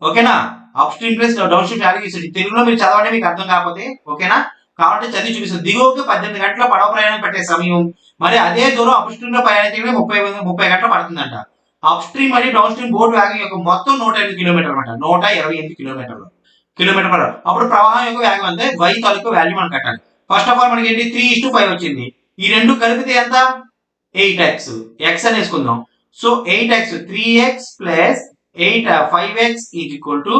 ఓకేనా? Up stream plus down stream value ఇచ్చాడు. తెలుగులో మీరు చదవండి, మీకు అర్థం కాకపోతే. ఓకేనా? కాబట్టి చదివి చూపిస్తుంది. దిగువకి 18 గంటల పడవ ప్రయాణం పట్టే సమయం, మరి అదే దూరం అప్ స్ట్రీమ్ లో ప్రయాణించడానికి 30 గంటలు పడుతుందంట. అప్ స్ట్రీమ్ మరియు డౌన్ స్ట్రీమ్ బోట్ వేగం యొక్క మొత్తం 108 కిలోమీటర్లు అనమాట. 128 కిలోమీటర్ పర్ అవర్. అప్పుడు ప్రవాహం యొక్క వేగం అంతే, y తాలూకు వాల్యూ మనం కట్టాలి. ఫస్ట్ ఆఫ్ ఆల్ మనకి ఏంటి, 3:5 వచ్చింది. ఈ రెండు కలిపితే ఎంత? 8x. x అని వేసుకుందాం. So 8x 3x plus 5x is equal to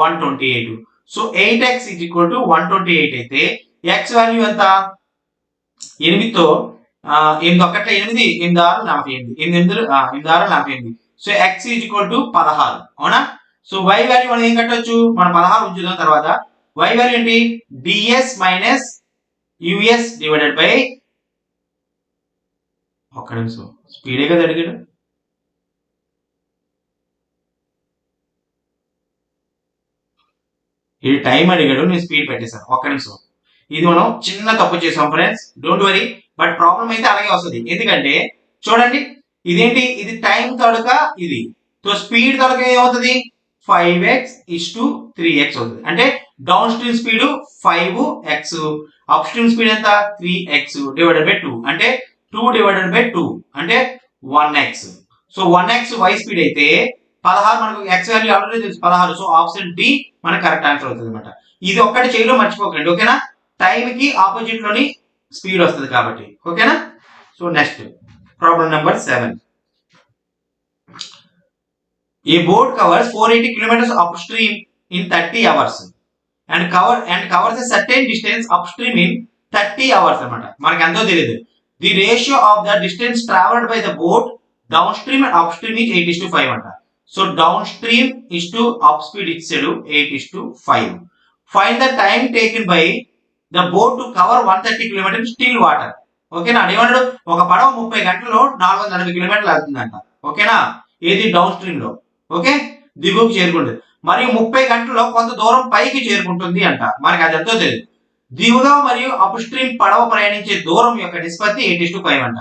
128. So 8x is equal to 128 అయితే x వాల్యూ ఎంత? 8తో 8 ఒకట్ల 8 8 6 48 8 6 48. So x is equal to 16. అవునా? సో y వాల్యూ మనం ఏం కట్టొచ్చు, మనం 16 ఉంచుదాం. తర్వాత y వాల్యూ ఏంటి, ds minus us divided by, ఒక్క నిమిషం, స్పీడే కదా అడిగాడు. ఇది టైం అడిగాడు, నేను స్పీడ్ పెట్టేశాను. ఒక్క నిమిషం. ఇది మనం చిన్న తప్పు చేసాం friends, don't worry. But problem అయితే అలాగే వస్తుంది. ఎందుకంటే చూడండి, ఇదేంటి, ఇది టైం తడక, ఇది సో స్పీడ్ తడక ఏమవుతుంది, 5x is to 3x అవుతుంది. అంటే down stream speed 5x, up stream speed ఎంత? 3x డివైడెడ్ బై 2 అంటే 2 డివైడెడ్ బై 2 అంటే 1x. So 1x y speed అయితే 16, మనకు x వాల్యూ ఆల్రెడీ తెలుసు 16. సో ఆప్షన్ డి మనకు కరెక్ట్ ఆన్సర్ అవుతుంది అనమాట. ఇది ఒక్కటి చేయలో మర్చిపోకండి. ఓకేనా? టైం కి ఆపోజిట్ లోని స్పీడ్ వస్తుంది కాబట్టి. ఓకేనా? So next problem number 7. A boat covers 480 kilometers upstream in 30 hours and covers a certain distance upstream in 30 hours అన్నమాట. మనకి ఎంతో తెలియదు. The ratio of the distance traveled by the boat downstream and upstream is 8:5 అంట. So downstream is to upspeed ఇచ్చాడు 8:5. Find the time taken by the boat to cover 130 kilometers still water. ఓకేనా? ఏమన్నాడు, ఒక పడవ 30 గంటల్లో 480 కిలోమీటర్లు వెళ్తుందంట. ఓకేనా? ఏది డౌన్ స్ట్రీమ్ లో. ఓకే, దిగువకు చేరుకుంటుంది. మరియు 30 గంటల్లో కొంత దూరం పైకి చేరుకుంటుంది అంట. మనకి అది ఎంతో తెలియదు. దిగువగా మరియు అప్ స్ట్రీమ్ పడవ ప్రయాణించే దూరం యొక్క నిష్పత్తి 8:5 అంట.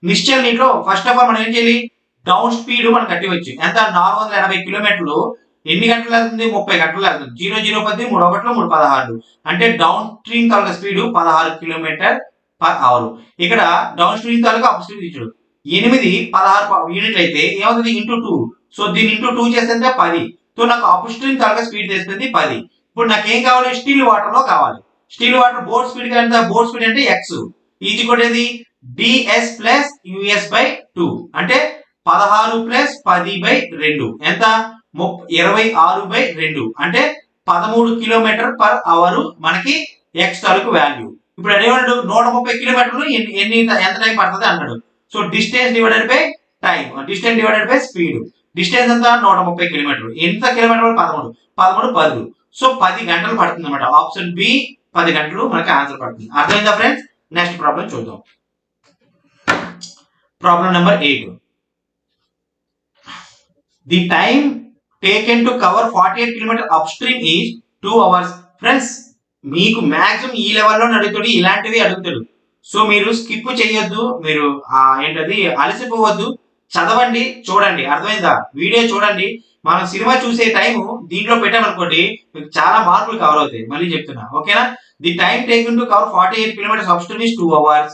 నిశ్చల నీటిలో ఫస్ట్ ఆఫ్ ఆల్ మనం ఏం చేయాలి, డౌన్ స్పీడ్ మనం కట్టివచ్చు. ఎంత? 480 కిలోమీటర్లు ఎన్ని గంటలు వెళ్తుంది? 30 గంటలు వెళ్తుంది. 0 0 10 3 1 3 16. అంటే డౌన్ స్ట్రీమ్ తాలూకా స్పీడ్ 16 km/h. ఇక్కడ డౌన్ స్ట్రీమ్ తాలూకా అప్ స్ట్రీమ్ ఇచ్చాడు 8 16 యూనిట్లు అయితే ఏమవుతుంది, ఇంటూ 2. సో దీన్ని ఇంటూ 2 చేస్తే 10. సో నాకు అప్ స్ట్రీమ్ తాలూకా స్పీడ్ తెస్తుంది 10. ఇప్పుడు నాకు ఏం కావాలి, స్టిల్ వాటర్ లో కావాలి. స్టిల్ వాటర్ బోట్ స్పీడ్ ఎంత? బోట్ స్పీడ్ అంటే x is equal to ds plus us by 2 అంటే 16 ప్లస్ 10/2 ఎంత? 26/2 అంటే 13 km/h మనకి x తాలూకు వాల్యూ. ఇప్పుడు అదేమన్నాడు, 130 కిలోమీటర్లు ఎంత టైం పడుతుంది అన్నాడు. So distance divided by time, distance divided by speed. Distance ఎంత? 130 కిలోమీటర్లు. ఎంత కిలోమీటర్లు? 13 10. సో 10 గంటలు పడుతుంది అనమాట. ఆప్షన్ బి 10 గంటలు మనకి ఆన్సర్ పడుతుంది. అర్థమైందా ఫ్రెండ్స్? నెక్స్ట్ ప్రాబ్లం చూద్దాం. Problem number 8. The time taken to cover 48 kilometre up stream is 2 hours. Friends, మీకు మాక్సిమం ఈ లెవెల్లో అడుగుతాడు, ఇలాంటివి అడుగుతాడు. సో మీరు స్కిప్ చేయొద్దు, మీరు ఏంటది అలసిపోవద్దు, చదవండి, చూడండి. అర్థమైందా? వీడియో చూడండి. మనం సినిమా చూసే టైం దీంట్లో పెట్టామనుకోండి, మీకు చాలా మార్కులు కవర్ అవుతాయి. మళ్ళీ చెప్తున్నా. ఓకేనా? The time taken to cover 48 kilometers upstream is 2 hours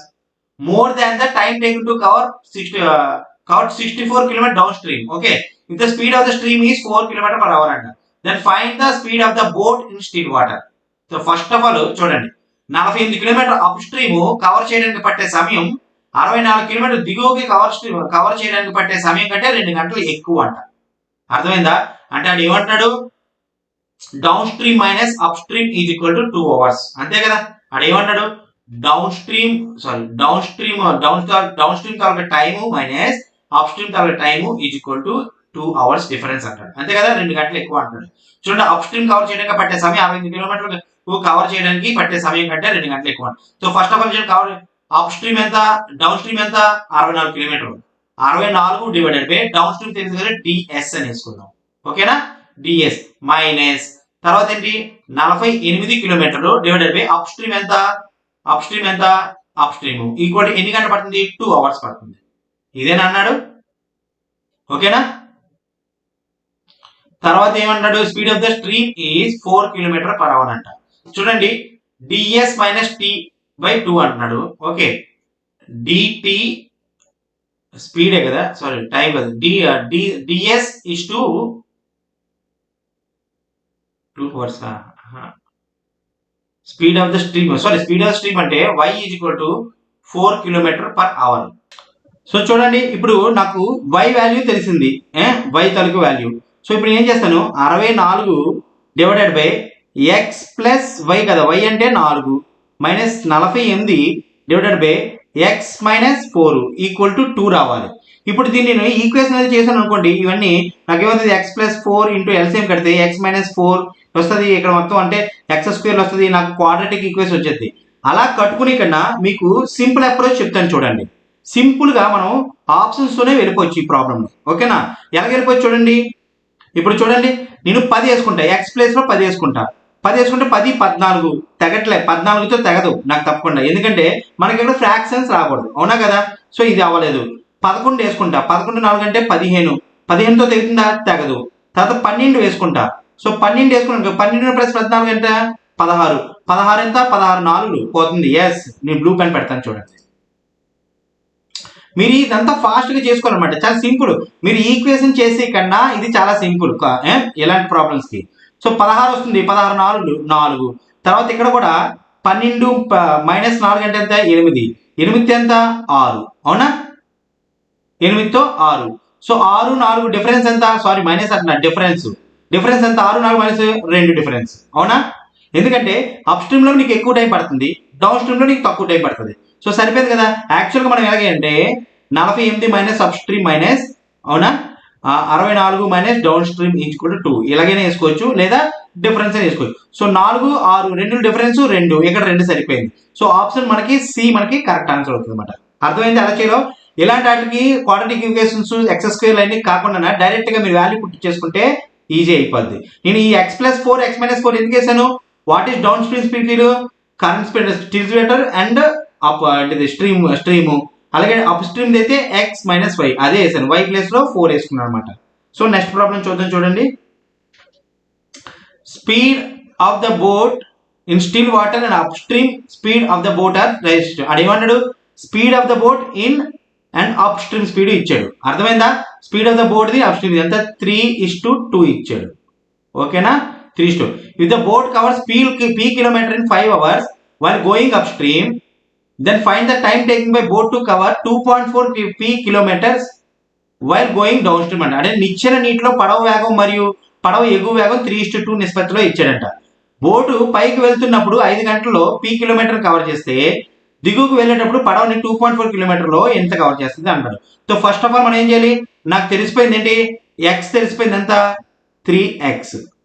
more than the time taken to cover 64 km downstream. Okay, if the speed of the stream is 4 km/h అంట, then find the speed of the boat in still water. So first of all చూడండి, 48 kilometre up stream cover చేయడానికి పట్టే సమయం 64 kilometre దిగువకి cover చేయడానికి పట్టే సమయం కంటే 2 గంటలు ఎక్కువ అంట. అర్థమైందా? అంటే అది ఏమంటాడు, down stream minus up stream is equal to 2 hours. అంతే కదా, అక్కడ ఏమన్నాడు, down stream taluka time minus up stream taluka time is equal to 2 hours difference అంటాడు. అంతే కదా, 2 గంటలు ఎక్కువ అంటాడు. చూడండి, అప్ స్ట్రీమ్ కవర్ చేయడానికి పట్టే సమయం 65 కిలోమీటర్లు కవర్ చేయడానికి పట్టే సమయం కంటే 2 గంటలు ఎక్కువ. So first of all cover up stream ఎంత, డౌన్ స్ట్రీమ్ ఎంత, 64 కిలోమీటర్లు. 64 డివైడెడ్ బై డౌన్ స్ట్రీమ్ తెలుసు కదా, డిఎస్ అని వేసుకుందాం. ఓకేనా, డిఎస్ మైనస్ తర్వాత ఏంటి 48 కిలోమీటర్లు డివైడెడ్ బై అప్ స్ట్రీమ్ ఎంత, అప్ స్ట్రీమ్ ఈక్వల్ ఎన్ని గంటలు పడుతుంది, 2 అవర్స్ పడుతుంది. ఇదేనా అన్నాడు. ఓకేనా, తర్వాత ఏమన్నాడు, speed of the stream is 4 kilometre per hour అంట. చూడండి, డిఎస్ మైనస్ టీ బై 2 అంటున్నాడు. ఓకే, డిటి స్పీడే కదా, సారీ టైం కదా, DS is to 2 hours. Speed of the stream అంటే y is equal to 4 kilometre per hour. So చూడండి, ఇప్పుడు నాకు y వాల్యూ తెలిసింది, y తాలూకు వాల్యూ. సో ఇప్పుడు ఏం చేస్తాను, 64 divided by X plus why కదా, y అంటే 4 minus 48 divided by X minus 4 equal to 2 రావాలి. ఇప్పుడు దీన్ని నేను ఈక్వేషన్ అనేది చేశాను అనుకోండి, ఇవన్నీ నాకు ఏమవుతుంది, ఎక్స్ ప్లస్ 4 ఇంటూ ఎల్సిఎం కడితే ఎక్స్ మైనస్ 4 వస్తుంది, ఇక్కడ మొత్తం అంటే ఎక్స్ స్క్వేర్ వస్తుంది, నాకు క్వాడ్రాటిక్ ఈక్వేషన్ వచ్చేది. అలా కట్టుకునే కన్నా మీకు సింపుల్ అప్రోచ్ చెప్తాను చూడండి. సింపుల్ గా మనం ఆప్షన్స్ తోనే వెళ్ళిపోవచ్చు ఈ ప్రాబ్లమ్. ఓకేనా, ఎలా వెళ్ళిపోవచ్చు చూడండి. ఇప్పుడు చూడండి, నేను 10 వేసుకుంటా, ఎక్స్ ప్లేస్ లో 10 వేసుకుంటా. 10 వేసుకుంటే 10 14 తెగట్లే, 14తో తెగదు నాకు తప్పకుండా, ఎందుకంటే మనకి ఇక్కడ ఫ్రాక్షన్స్ రాకూడదు, అవునా కదా. సో ఇది అవ్వలేదు. 11 వేసుకుంటా, 11 4 అంటే 15, 15తో తెగుతుందా, తెగదు. తర్వాత 12 వేసుకుంటా. సో 12 వేసుకున్నాను, 12 ప్లస్ 14 ఎంత, 16. 16 ఎంత, 16 4 పోతుంది. ఎస్, నేను బ్లూ పెన్ పెడతాను చూడండి. మీరు ఇదంతా ఫాస్ట్ గా చేసుకోవాలన్నమాట, చాలా సింపుల్. మీరు ఈక్వేషన్ చేసే కన్నా ఇది చాలా సింపుల్ ఎలాంటి ప్రాబ్లమ్స్ కి. సో 16 వస్తుంది, 16 4. తర్వాత ఇక్కడ కూడా 12 మైనస్ 4 అంటే ఎంత, 8. 8 ఎంత, 6. అవునా, 8తో 6. సో 6 4 డిఫరెన్స్ ఎంత, సారీ మైనస్ అంటున్నా, డిఫరెన్స్ ఎంత, 6 4 మైనస్ 2 డిఫరెన్స్. అవునా, ఎందుకంటే అప్ స్ట్రీమ్ లో నీకు ఎక్కువ టైం పడుతుంది, డౌన్ స్ట్రీమ్ లో నీకు తక్కువ టైం పడుతుంది. సో సరిపోయింది కదా. యాక్చువల్గా మనం ఎలాగంటే 48 మైనస్ అప్ స్ట్రీమ్ మైనస్, అవునా, 64 minus down stream equal to 2 ఇలాగైనా వేసుకోవచ్చు, లేదా డిఫరెన్స్ అని వేసుకోవచ్చు. సో 4 6 2 డిఫరెన్స్ 2, ఇక్కడ 2 సరిపోయింది. సో ఆప్షన్ మనకి సి మనకి కరెక్ట్ ఆన్సర్ అవుతుంది అనమాట. అర్థమైంది ఎలా చేయాలో. ఇలాంటి వాటికి క్వాడ్రాటిక్ ఈక్వేషన్స్ ఎక్స్ స్క్వేర్ అన్ని కాకుండా డైరెక్ట్ గా మీరు వాల్యూ పుట్ చేసుకుంటే ఈజీ అయిపోద్ది. నేను ఈ ఎక్స్ ప్లస్ 4 ఎక్స్ మైనస్ 4 ఎందుకు వేసాను, what is down stream speed, current speed still water and up అంటే స్ట్రీమ్. అలాగే అప్ స్ట్రీమ్ అయితే ఎక్స్ మైనస్ వై, అదే వేసాను, వై ప్లేస్ లో 4 వేసుకున్నాను అనమాట. సో నెక్స్ట్ ప్రాబ్లం చూద్దాం చూడండి. Speed of the boat in still water and up stream speed of the boat are registered. అదేమన్నాడు, speed of the boat in and up stream speed ఇచ్చాడు. అర్థమైందా, speed of the boat the up stream ఎంత 3:2 ఇచ్చాడు. ఓకేనా, 3:2. If the boat covers p kilometre in 5 hours while going upstream, then find the time taken by boat to cover 2.4 p kilometers while going downstream. అంటే నిచ్చెన నీటిలో పడవ వేగం మరియు పడవ ఎగువ వేగం 3:2 నిష్పత్తిలో ఇచ్చాడంట. బోటు పైకి వెళ్తున్నప్పుడు 5 గంటల్లో p కిలోమీటర్ కవర్ చేస్తే దిగువకు వెళ్ళేటప్పుడు పడవని 2.4 కిలోమీటర్లో ఎంత కవర్ చేస్తుంది అంటాడు. సో ఫస్ట్ ఆఫ్ ఆల్ మనం ఏం చేయాలి, నాకు తెలిసిపోయింది ఏంటి, ఎక్స్ తెలిసిపోయింది ఎంత, 3x.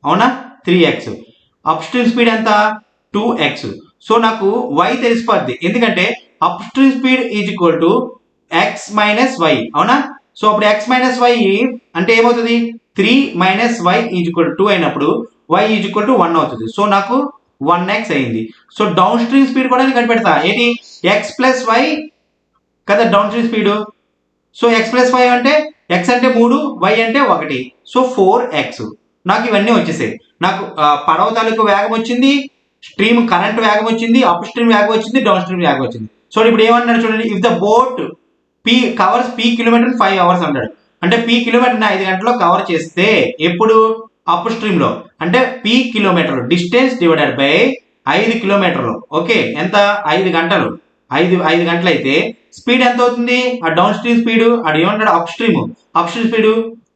అవునా, 3x. అప్ స్ట్రీమ్ స్పీడ్ ఎంత, 2x. సో నాకు y తెలిసిపోద్ది, ఎందుకంటే up stream speed is equal to x minus Y. అవునా, సో అప్పుడు x మైనస్ వై అంటే ఏమవుతుంది, 3 మైనస్ వై ఈజ్ ఈక్వల్ 2 అయినప్పుడు y ఈజ్ ఈక్వల్ టు 1 అవుతుంది. సో నాకు 1x అయింది. సో డౌన్ స్ట్రీమ్ స్పీడ్ కూడా నేను కనిపెడతా, ఏంటి, x ప్లస్ వై కదా down stream speed. So x plus Y అంటే x అంటే 3, y అంటే 1, సో 4x. నాకు ఇవన్నీ వచ్చేసాయి. నాకు పడవ తాలూకు వేగం వచ్చింది, స్ట్రీమ్ కరెంట్ వేగం వచ్చింది, అప్ స్ట్రీమ్ వేగం వచ్చింది, డౌన్ స్ట్రీమ్ వేగం వచ్చింది. సో ఇప్పుడు ఏమన్నాడు చూడండి, if the boat covers p kilometre 5 hours అన్నాడు. అంటే p కిలోమీటర్ 5 గంటల్లో కవర్ చేస్తే ఎప్పుడు, అప్ స్ట్రీమ్ లో, అంటే p kilometre distance divided by 5 కిలోమీటర్లు. ఓకే, ఎంత, 5 గంటలు. 5 గంటలు అయితే స్పీడ్ ఎంత అవుతుంది, ఆ డౌన్ స్ట్రీమ్ స్పీడ్ అది ఏమంటాడు, అప్ స్ట్రీమ్ స్పీడ్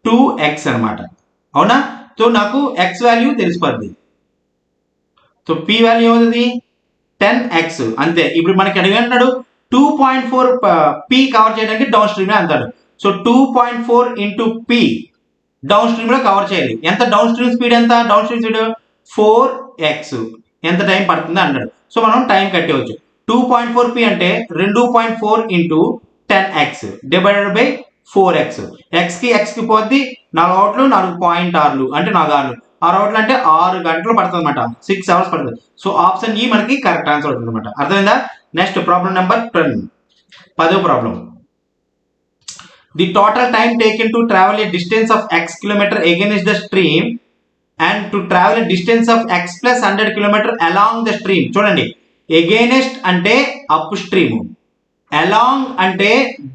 2x అనమాట. అవునా, సో నాకు ఎక్స్ వాల్యూ తెలిసిపోద్ది. సో పి వాల్యూ ఏమవుతుంది 10x అంతే. ఇప్పుడు మనకి అడిగినాడు 2.4 పి కవర్ చేయడానికి డౌన్ స్ట్రీమ్ అంటాడు. So 2.4 into P down stream లో కవర్ చేయాలి. ఎంత డౌన్ స్ట్రీమ్ స్పీడ్, ఎంత డౌన్ స్ట్రీమ్ స్పీడ్ 4x, ఎంత టైం పడుతుంది అన్నాడు. సో మనం టైం కట్టేవచ్చు. 2.4 పి అంటే 2.4 into 10x divided by 4x. x కి పోద్ది 4 అవుట్లు 4.6 అంటే 4 ఆర్లు 6 అవుట్లు అంటే 6 గంటలు పడుతుంది అనమాట. 6 అవర్స్ పడుతుంది. సో ఆప్షన్ ఈ మనకి కరెక్ట్ ఆన్సర్ అవుతుంది అనమాట. అర్థమైందా? Next problem number 10. 10వ problem. The total time taken to travel a distance of x kilometer against the stream and to travel a distance of x plus 100 kilometer along the stream. చూడండి, against అంటే up stream, along అంటే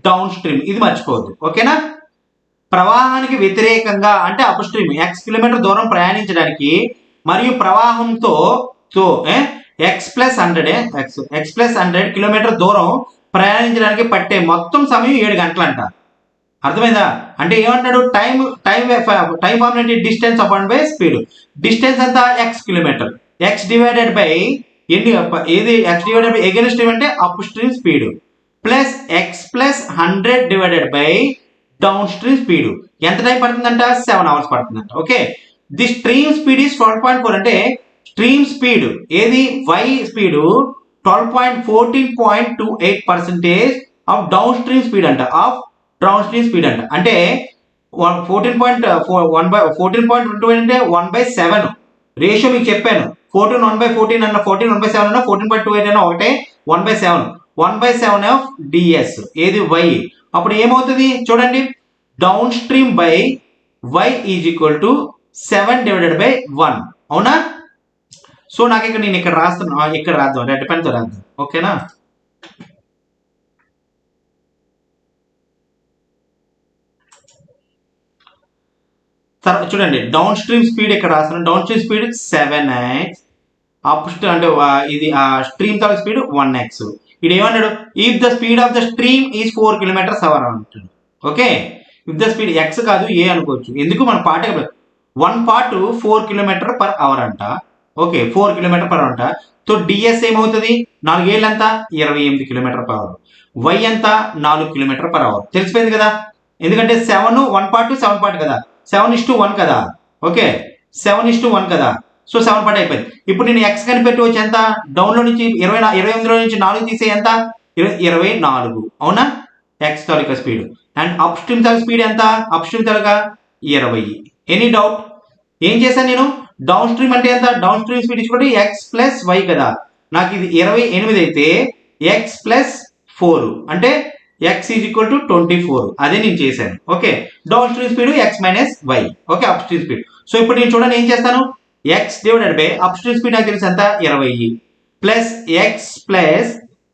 down stream. ఇది మర్చిపోవద్దు, ఓకేనా? ప్రవాహానికి వ్యతిరేకంగా అంటే up stream x kilometre దూరం ప్రయాణించడానికి మరియు ప్రవాహంతో ఎక్స్ ప్లస్ 100 కిలోమీటర్ దూరం ప్రయాణించడానికి పట్టే మొత్తం సమయం 7 గంటలు అంట. అర్థమైందా? అంటే ఏమంటాడు, టైం ఫార్మ్ ఏంటి, distance upon by speed. Distance అంతా X kilometre, X divided by X divided by again stream అంటే up stream speed plus X plus 100 divided by down stream speed. ఎంత టైం పడుతుందంట, 7 అవర్స్ పడుతుందంట. Okay, the stream speed is 12.4 అంటే stream speed ఏది y speed 12.14.28% of down stream speed అంట, of down stream speed అంట. అంటే 14.2 అంటే 1/7 రేషియో మీకు చెప్పాను. 14 1/14 అన్న 14 1/7 అన్న 14.28 అన్న ఒకటే 1/7 ఆఫ్ ds ఏది y. అప్పుడు ఏమవుతుంది చూడండి, down stream by y is equal to 7 divided by 1. అవునా? సో నాకు ఇక్కడ నేను ఇక్కడ రాస్తున్నా, ఇక్కడ రాద్దాం, రెడ్ పెన్ తో రాద్దాం, ఓకేనా? చూడండి, డౌన్ స్ట్రీమ్ స్పీడ్ ఇక్కడ రాస్తున్నాను. Down stream speed 7x, up stream అంటే ఇది స్ట్రీమ్ తాలూకు స్పీడ్ 1x. ఇది ఏమన్నాడు, if the speed of the stream is 4 kilometers hour అంటాడు. Okay, if the speed x కాదు ఏ అనుకోవచ్చు, ఎందుకు మన part 1 part 4 kilometre per hour అంట. ఓకే, 4 కిలోమీటర్ పర్ అవర్ అంట. సో డిఎస్ ఏమవుతుంది, 4 ఏళ్ళు అంతా 28 కిలోమీటర్ పర్ అవర్, వై అంతా 4 కిలోమీటర్ పర్ అవర్. తెలిసిపోయింది కదా, ఎందుకంటే 7 1 పార్ట్ 7 పార్ట్ కదా, 7:1 కదా. ఓకే, 7:1 కదా. సో 7 పార్ట్ అయిపోయింది. ఇప్పుడు నేను ఎక్స్ కనిపెట్టవచ్చు ఎంత, డౌన్లో నుంచి 28లో నుంచి 4 తీసే ఎంత 24. అవునా? ఎక్స్ తాలూకా స్పీడ్. అండ్ అప్ స్ట్రీమ్ తాలూకా స్పీడ్ ఎంత, అప్ స్ట్రీమ్ తాలూకా 20. Any doubt? ఏం చేశాను నేను, డౌన్ స్ట్రీమ్ అంటే ఎంత, డౌన్ స్ట్రీమ్ స్పీడ్ ఇచ్చుకోండి ఎక్స్ ప్లస్ వై కదా. నాకు ఇది 28 అయితే ఎక్స్ ప్లస్ 4 అంటే x ఈజ్ ఈక్వల్ టు 24. అదే నేను చేశాను. Okay, down stream speed x minus Y. Okay, up stream speed. So ఇప్పుడు నేను చూడండి ఏం చేస్తాను, x divided by up stream speed నాకు తెలిసి ఎంత 20 plus x plus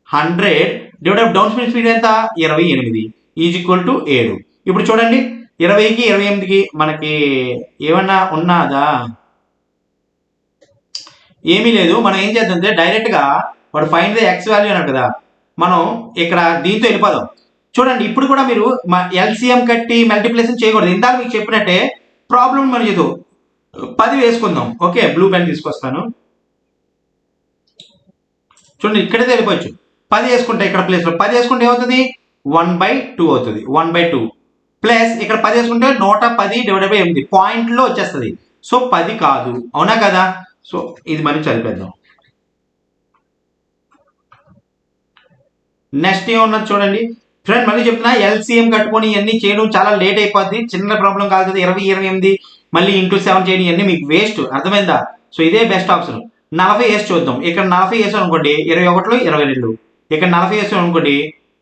100 divided down stream speed ఎంత 28 ఈజ్ ఈక్వల్ టు 7. ఇప్పుడు చూడండి 20కి 28కి మనకి ఏమన్నా ఉన్నదా, ఏమీ లేదు. మనం ఏం చేద్దాం, డైరెక్ట్ గా వాడు ఫైండ్ ద x వాల్యూ అన్నాడు కదా, మనం ఇక్కడ దీంతో వెళ్ళిపోదాం. చూడండి, ఇప్పుడు కూడా మీరు ఎల్సిఎం కట్టి మల్టిప్లికేషన్ చేయకూడదు. ఇందాక మీకు చెప్పినట్టే ప్రాబ్లం మనం చేద్దాం, 10 వేసుకుందాం. ఓకే, బ్లూ పెన్ తీసుకొస్తాను. చూడండి, ఇక్కడే వెళ్ళిపోవచ్చు. 10 వేసుకుంటే ఇక్కడ ప్లేస్ లో 10 వేసుకుంటే ఏమవుతుంది 1/2 అవుతుంది. 1/2 ప్లస్ ఇక్కడ 10 వేసుకుంటే 110 డివైడెడ్ బై 8 పాయింట్లో వచ్చేస్తుంది. సో 10 కాదు, అవునా కదా? సో ఇది మనం చదివేద్దాం. నెక్స్ట్ ఏమన్నది చూడండి ఫ్రెండ్, మళ్ళీ చెప్తున్నా, ఎల్సిఎం కట్టుకొని ఇవన్నీ చేయడం చాలా లేట్ అయిపోద్ది. చిన్న ప్రాబ్లం కాదు కదా, 20 28 మళ్ళీ ఇంటూ 7 చేయడం ఇవన్నీ మీకు వేస్ట్. అర్థమైందా? సో ఇదే బెస్ట్ ఆప్షన్. 40 వేసి చూద్దాం. ఇక్కడ 40 వేసాం అనుకోండి 21లో 22, ఇక్కడ 40 వేసాం అనుకోండి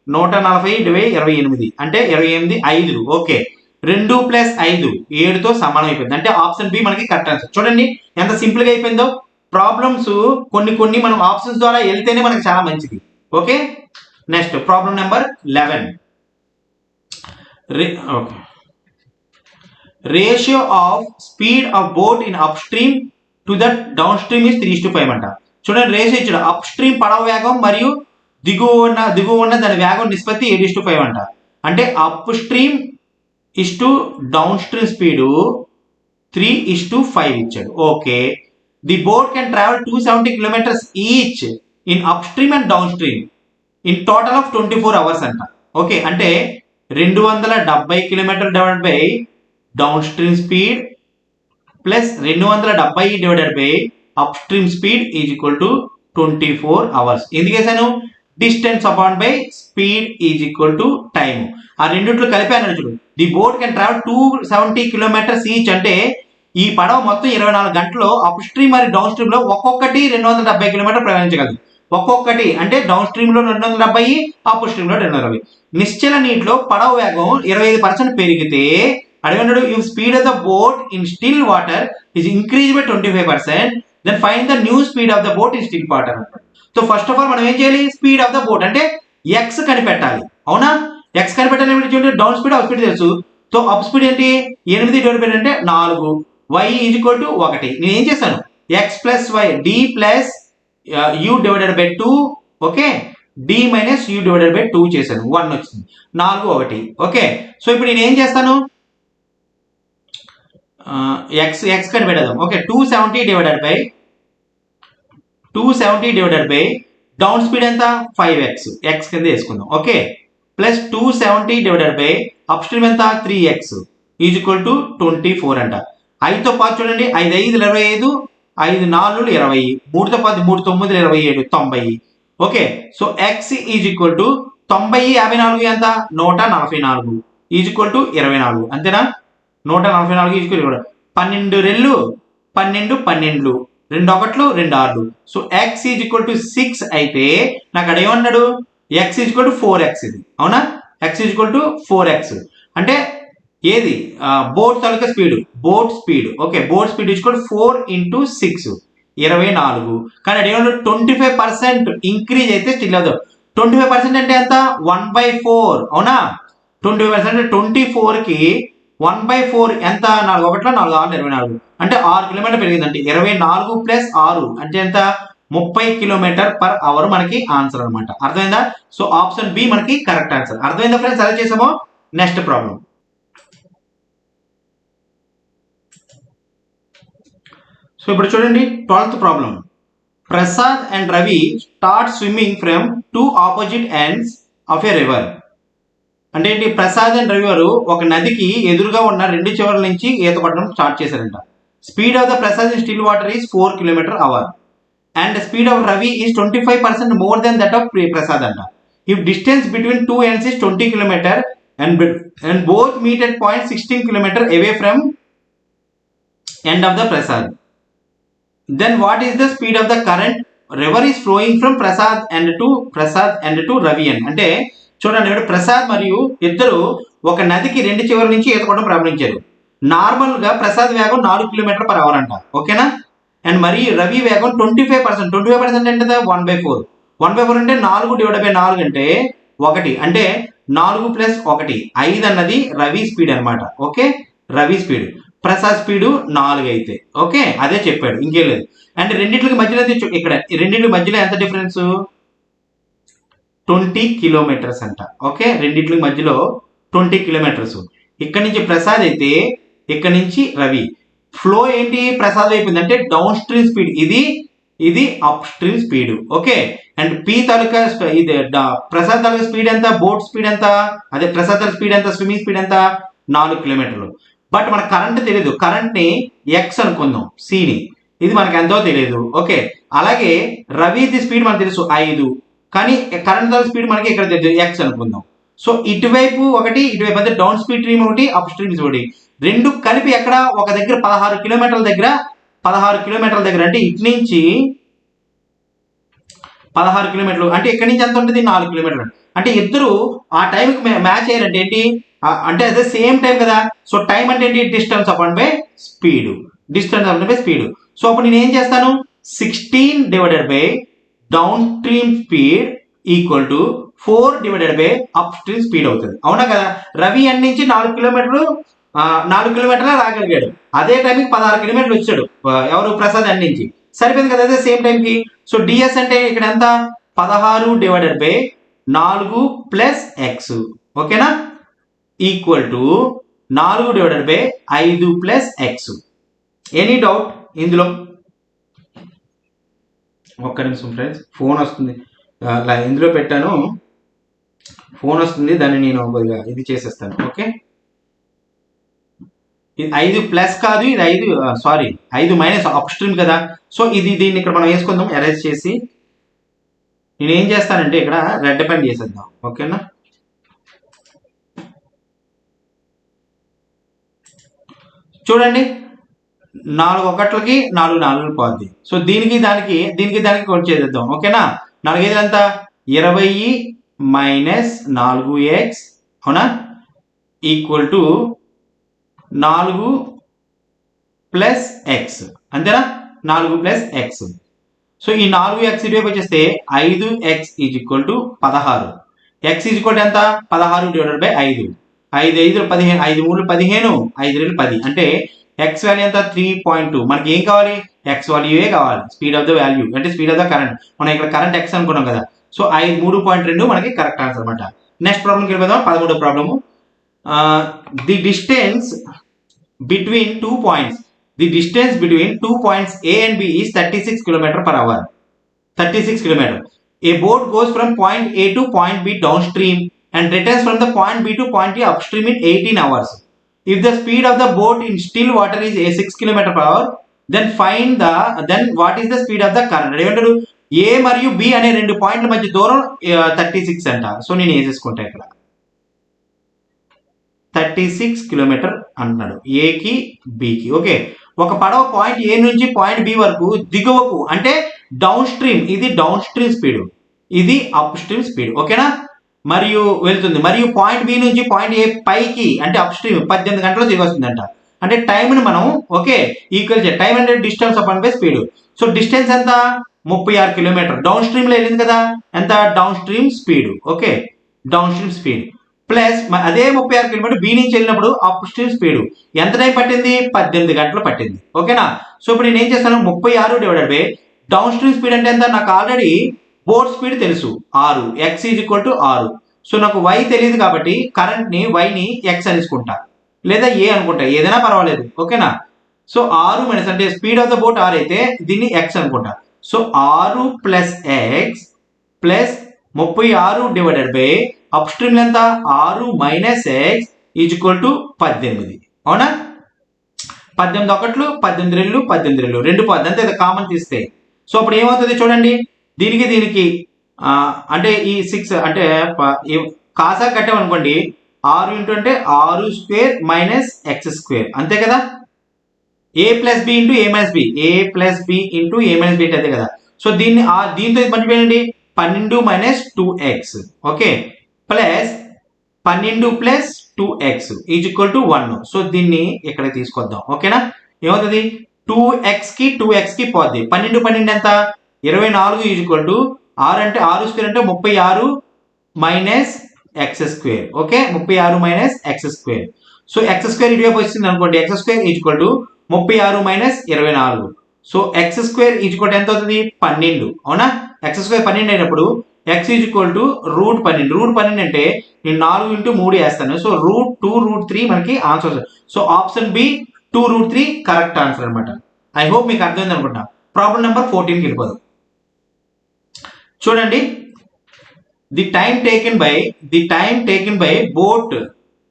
140 డివై 28 అంటే 28 5. ఓకే, 2 ప్లస్ 5 7తో సమానం అయిపోయింది. అంటే ఆప్షన్ బి మనకి కరెక్ట్ ఆన్సర్. చూడండి ఎంత సింపుల్ గా అయిపోయిందో. ప్రాబ్లమ్స్ కొన్ని మనం ఆప్షన్స్ ద్వారా వెళ్తేనే మనకి చాలా మంచిది. Okay, next problem number 11. Ratio of speed of boat in up stream to that down stream is 3:5 అంట. చూడండి, రేషియో ఇచ్చాడు, అప్ స్ట్రీమ్ పడవ వేగం మరియు దిగువ ఉన్న దాని వేగం నిష్పత్తి 8:5 అంట. అంటే up stream is to down stream speed 3:5 ఇచ్చాడు. Okay, the boat can travel 270 kilometres each in up stream and down stream in total of 24 hours అంట. ఓకే, అంటే 270 kilometre divide by down stream speed plus 270 divided by up stream speed is equal to 24 hours. ఎందుకు వేసాను? Distance upon by speed is equal to time. ఆ రెండిట్లో కలిపాను చూడు. The boat can travel 270 kilometres each అంటే ఈ పడవ మొత్తం 24 గంటల్లో అప్ స్ట్రీమ్ మరియు డౌన్ స్ట్రీమ్ లో ఒక్కొక్కటి 270 కిలోమీటర్ ప్రయాణించగలదు. ఒక్కొక్కటి అంటే డౌన్ స్ట్రీమ్ లో 270, అప్ స్ట్రీమ్ లో 220. నిశ్చల నీటిలో పడవ వేగం 25% పెరిగితే అడిగినాడు, if speed of the boat in still water is increase by 25%, then find the new speed of the boat in still water. So first of all మనం ఏం చేయాలి? స్పీడ్ ఆఫ్ ద బోట్ అంటే ఎక్స్ కనిపెట్టాలి. అవునా? X కనిపెట్టాలి ఏమిటి? Down speed, up speed తెలుసు. So up speed ఏంటి? 8 డివైడ్ బై అంటే 4, y ఈజ్ ఈక్వల్ టు 1. నేను ఏం చేశాను? X plus Y D plus U divided by 2, okay, D minus U divided by 2 చేశాను. 1 వచ్చింది. 4, 1. ఓకే, సో ఇప్పుడు నేను ఏం చేస్తాను? ఎక్స్ కనిపెడదాం. Okay, 270 divided by down speed ఎంత? 5x, ఎక్స్ కింద వేసుకుందాం. Okay, plus 270 divided by up stream ఎంత? 3x ఈజ్ ఈక్వల్ టు 24 అంట. 5తో పాటు చూడండి, 5 5 25, 5 4 20, 3తో పాటు 3 9 27, 90. Okay, so X is equal to 90 54 ఎంత? 144 ఈజ్ ఈక్వల్ టు 24. అంతేనా? 144 is equal 12 రెళ్ళు 12 12, 2 1 2 6. So X is equal to 6 అయితే నాకు అక్కడ ఏమన్నాడు? X is equal to 4x. ఇది అవునా? X is equal to 4x అంటే ఏది? Boat taluka speed, boat speed. Okay, boat speed is equal 4 × 6 24. కానీ అది ఏమన్నా 25% ఇంక్రీజ్ అయితే స్టిల్ అవ్వదు. 25% అంటే ఎంత? 1/4. అవునా? 25% 24కి 1/4 ఎంత? 4 1 4 6 24 అంటే 6 కిలోమీటర్ పెరిగిందంటే 24 ప్లస్ 6 అంటే ఎంత? 30 km/h మనకి ఆన్సర్ అనమాట. అర్థమైందా? సో ఆప్షన్ బి మనకి కరెక్ట్ ఆన్సర్. అర్థమైందా ఫ్రెండ్స్? ఎలా చేసామో. Next problem. సో ఇప్పుడు చూడండి 12th problem. Prasad and Ravi start swimming from 2 opposite ends of a river. అంటే ఏంటి? ప్రసాద్ అండ్ రవి వారు ఒక నదికి ఎదురుగా ఉన్న 2 చివర్ల నుంచి ఈత కొట్టడం స్టార్ట్ చేశారంట. Speed of the Prasad in still water is 4 km/h and the speed of Ravi is 25% more than that of Prasad anta. If distance between two ends is 20 km and both meet at point 16 km away from end of the Prasad, then what is the speed of the current river is flowing from Prasad and to Ravi? అంటే చూడండి, ఇక్కడ ప్రసాద్ మరియు ఇద్దరు ఒక నదికి 2 చివరి నుంచి ఈత కొట్టడం ప్రారంభించారు. నార్మల్ గా ప్రసాద్ వేగం 4 km/h అంట. ఓకేనా? అండ్ మరి రవి వేగం 25% అంటే 1/4. 1/4 అంటే 4 డివైడ్ బై 4 అంటే 1 అంటే 4 ప్లస్ 1 5 అన్నది రవి స్పీడ్ అనమాట. Okay, Ravi speed. Prasad speed 4 అయితే. ఓకే, అదే చెప్పాడు, ఇంకేం లేదు. అంటే రెండింటికి మధ్యలో ఇక్కడ రెండింటి మధ్యలో ఎంత డిఫరెన్స్? 20 కిలోమీటర్స్ అంట. ఓకే, రెండింటికి మధ్యలో 20 కిలోమీటర్స్. ఇక్కడ నుంచి ప్రసాద్ అయితే ఇక్కడ నుంచి రవి. ఫ్లో ఏంటి? ప్రసాద్ వైపు అంటే డౌన్ స్ట్రీమ్ స్పీడ్, ఇది up stream speed. Okay, and P తాలూకా ఇది ప్రసాద్ తాలూకా స్పీడ్ ఎంత? బోట్ స్పీడ్ ఎంత? అదే ప్రసాద్ తాలూకా స్పీడ్ ఎంత? స్విమ్మింగ్ స్పీడ్ ఎంత? 4 కిలోమీటర్లు. బట్ మనకు కరెంట్ తెలియదు. కరెంట్ ని ఎక్స్ అనుకుందాం, సిని. ఇది మనకు ఎంతో తెలియదు. ఓకే, అలాగే రవిది స్పీడ్ మనకు తెలుసు 5, కానీ కరెంట్ తాలూకా స్పీడ్ మనకి ఇక్కడ తెలియదు, ఎక్స్ అనుకుందాం. సో ఇటువైపు ఒకటి, ఇటువైపు అంటే డౌన్ స్ట్రీమ్ ఒకటి, అప్ స్ట్రీమ్ ఒకటి, రెండు కలిపి ఎక్కడ? ఒక దగ్గర 16 కిలోమీటర్ల దగ్గర. 16 కిలోమీటర్ల దగ్గర అంటే ఇటు నుంచి 16 కిలోమీటర్లు అంటే ఇక్కడ నుంచి ఎంత ఉంటుంది? 4 కిలోమీటర్లు. అంటే ఇద్దరు ఆ టైంకి మ్యాచ్ అయ్యారంటే ఏంటి? అంటే అదే సేమ్ టైం కదా. సో టైం అంటే ఏంటి? Distance upon by speed. Distance upon by speed. So అప్పుడు నేను ఏం చేస్తాను? 16 divided by down stream speed equal to 4 divided by up stream speed అవుతుంది. అవునా కదా? రవి ఎండ్ నుంచి 4 కిలోమీటర్లు రాగలిగాడు. అదే టైంకి 16 కిలోమీటర్లు వచ్చాడు ఎవరు? ప్రసాద్ ఎండ్ నుంచి. సరిపోయింది కదా, అదే సేమ్ టైంకి. సో డిఎస్ అంటే ఇక్కడ ఎంత? 16 డివైడెడ్ బై 4 ప్లస్ ఎక్స్. ఓకేనా? Equal to 4 divided by 5 plus X. Any doubt ఇందులో? ఒక్క నిమిషం ఫ్రెండ్స్, ఫోన్ వస్తుంది, ఇందులో పెట్టాను, ఫోన్ వస్తుంది, దాన్ని నేను ఇది చేసేస్తాను. ఓకే, ఇది 5 ప్లస్ కాదు, ఇది 5 సారీ 5 మైనస్ అప్ స్ట్రీమ్ కదా. సో దీన్ని ఇక్కడ మనం వేసుకుందాం, ఎరేజ్ చేసి. నేను ఏం చేస్తానంటే ఇక్కడ రెడ్ పెన్ చేసేద్దాం. ఓకేనా, చూడండి 4 ఒకట్లకి 4 4 పోద్ది. సో దీనికి దానికి కౌంట్ చేద్దాం. ఓకేనా, 4 5 ఎంత 20 మైనస్ 4x అవునా ఈక్వల్ టు 4 ప్లస్ ఎక్స్, అంతేనా, 4 ప్లస్ ఎక్స్. సో ఈ 4x ఇటువైపు వచ్చేస్తే 5x is equal to 16. x is equal to ఎంత 16 డివైడెడ్ బై 5. 5 5 15, 5 3 15, 5 2 10. అంటే x వాల్యూ ఎంత 3.2. మనకి ఏం కావాలి, x వాల్యూయే కావాలి, స్పీడ్ ఆఫ్ ద వాల్యూ అంటే స్పీడ్ ఆఫ్ ద కరెంట్. మనం ఇక్కడ కరెంట్ x అనుకున్నాం కదా. సో 3.2 మనకి కరెక్ట్ ఆన్సర్ అనమాట. నెక్స్ట్ ప్రాబ్లంకి వెళ్ళిపోదాం. 13వ problem. The distance between 2 points. The distance between 2 points A and B is 36 km per hour. 36 km. A boat goes from point A to point B downstream and returns from the point B to point A upstream in 18 hours. If the speed of the boat in still water is 6 km per hour, then what is the speed of the current? ఏమంటారు, A మరియు B అనే రెండు పాయింట్ల మధ్య దూరం 36 అంట. So నేను వేసేసుకుంటా ఇక్కడ 36 కిలోమీటర్ అంటున్నాడు ఏకి బికి. ఓకే, ఒక పడవ పాయింట్ ఏ నుంచి పాయింట్ బి వరకు దిగువకు అంటే డౌన్ స్ట్రీమ్, ఇది డౌన్ స్ట్రీమ్ స్పీడ్, ఇది అప్ స్ట్రీమ్ స్పీడ్. ఓకేనా, మరియు వెళ్తుంది. మరియు పాయింట్ బి నుంచి పాయింట్ ఏ పైకి అంటే అప్ స్ట్రీమ్ 18 గంటలు దిగి వస్తుందంట. అంటే టైంని మనం ఓకే ఈక్వల్ చేయాలి. టైం అంటే distance upon by speed. So distance ఎంత 36 కిలోమీటర్. డౌన్ స్ట్రీమ్ లో వెళ్ళింది కదా, ఎంత down stream speed. Okay, down stream speed plus అదే 36 కిలోమీటర్ బి నుంచి వెళ్ళినప్పుడు అప్ స్ట్రీమ్ స్పీడ్ ఎంత టైం పట్టింది, 18 గంటలు పట్టింది. ఓకేనా, సో ఇప్పుడు నేను ఏం చేస్తాను, 36 divided by down stream speed అంటే ఎంత, నాకు ఆల్రెడీ బోట్ స్పీడ్ తెలుసు 6, x is equal to 6. So నాకు y తెలియదు కాబట్టి కరెంట్ ని y ని x అనుకుంటా లేదా a అనుకుంటా, ఏదైనా పర్వాలేదు. ఓకేనా, సో 6 మైనస్ అంటే స్పీడ్ ఆఫ్ ద బోట్ 6 అయితే దీన్ని x అనుకుంటా. So 6 plus X plus 36 divided by up stream ఎంత 6 minus X is equal to 18. అవునా, 18 ఒకట్లు 18 రెళ్ళు 18 రెళ్ళు 2 10 అంతే, కామన్ తీస్తే. సో అప్పుడు ఏమవుతుంది చూడండి, దీనికి అంటే ఈ 6 అంటే కాసా కట్టామనుకోండి, 6 ఇంటూ అంటే 6 స్క్వేర్ మైనస్ ఎక్స్ స్క్వేర్, అంతే కదా. ఏ ప్లస్ బి ఇంటూ ఏ మైనస్ బి, ఏ ప్లస్ బి ఇంటూ ఏ మైనస్ బి అంతే కదా. సో దీంతో మర్చిపోయండి, 12 minus 2x. Okay, plus 12 plus 2x is equal to 1. So దీన్ని ఇక్కడ తీసుకొద్దాం. ఓకేనా, ఏమవుతుంది 2x కి 2x కి పోద్ది. 12 12 ఎంత 24 ఈజ్ ఈక్వల్ టు 6 అంటే 6 స్క్వేర్ అంటే 36 minus X square. Okay, 36 minus X square. So X square ఇటువైపు వచ్చింది అనుకోండి, X square is equal to 36 minus 24. So X square is equal to ఎంత అవుతుంది 12. అవునా, ఎక్స్ స్క్వేర్ 12 అయినప్పుడు x is equal to root 12. Root 12 అంటే నేను 4 ఇంటూ 3 వేస్తాను. సో రూట్ 2 రూట్ 3 మనకి answer. So option B 2 root 3 correct answer అనమాట. I hope మీకు అర్థమైంది అనుకుంటా. ప్రాబ్లం నెంబర్ 14కి వెళ్ళిపోదాం. చూడండి, the time taken by boat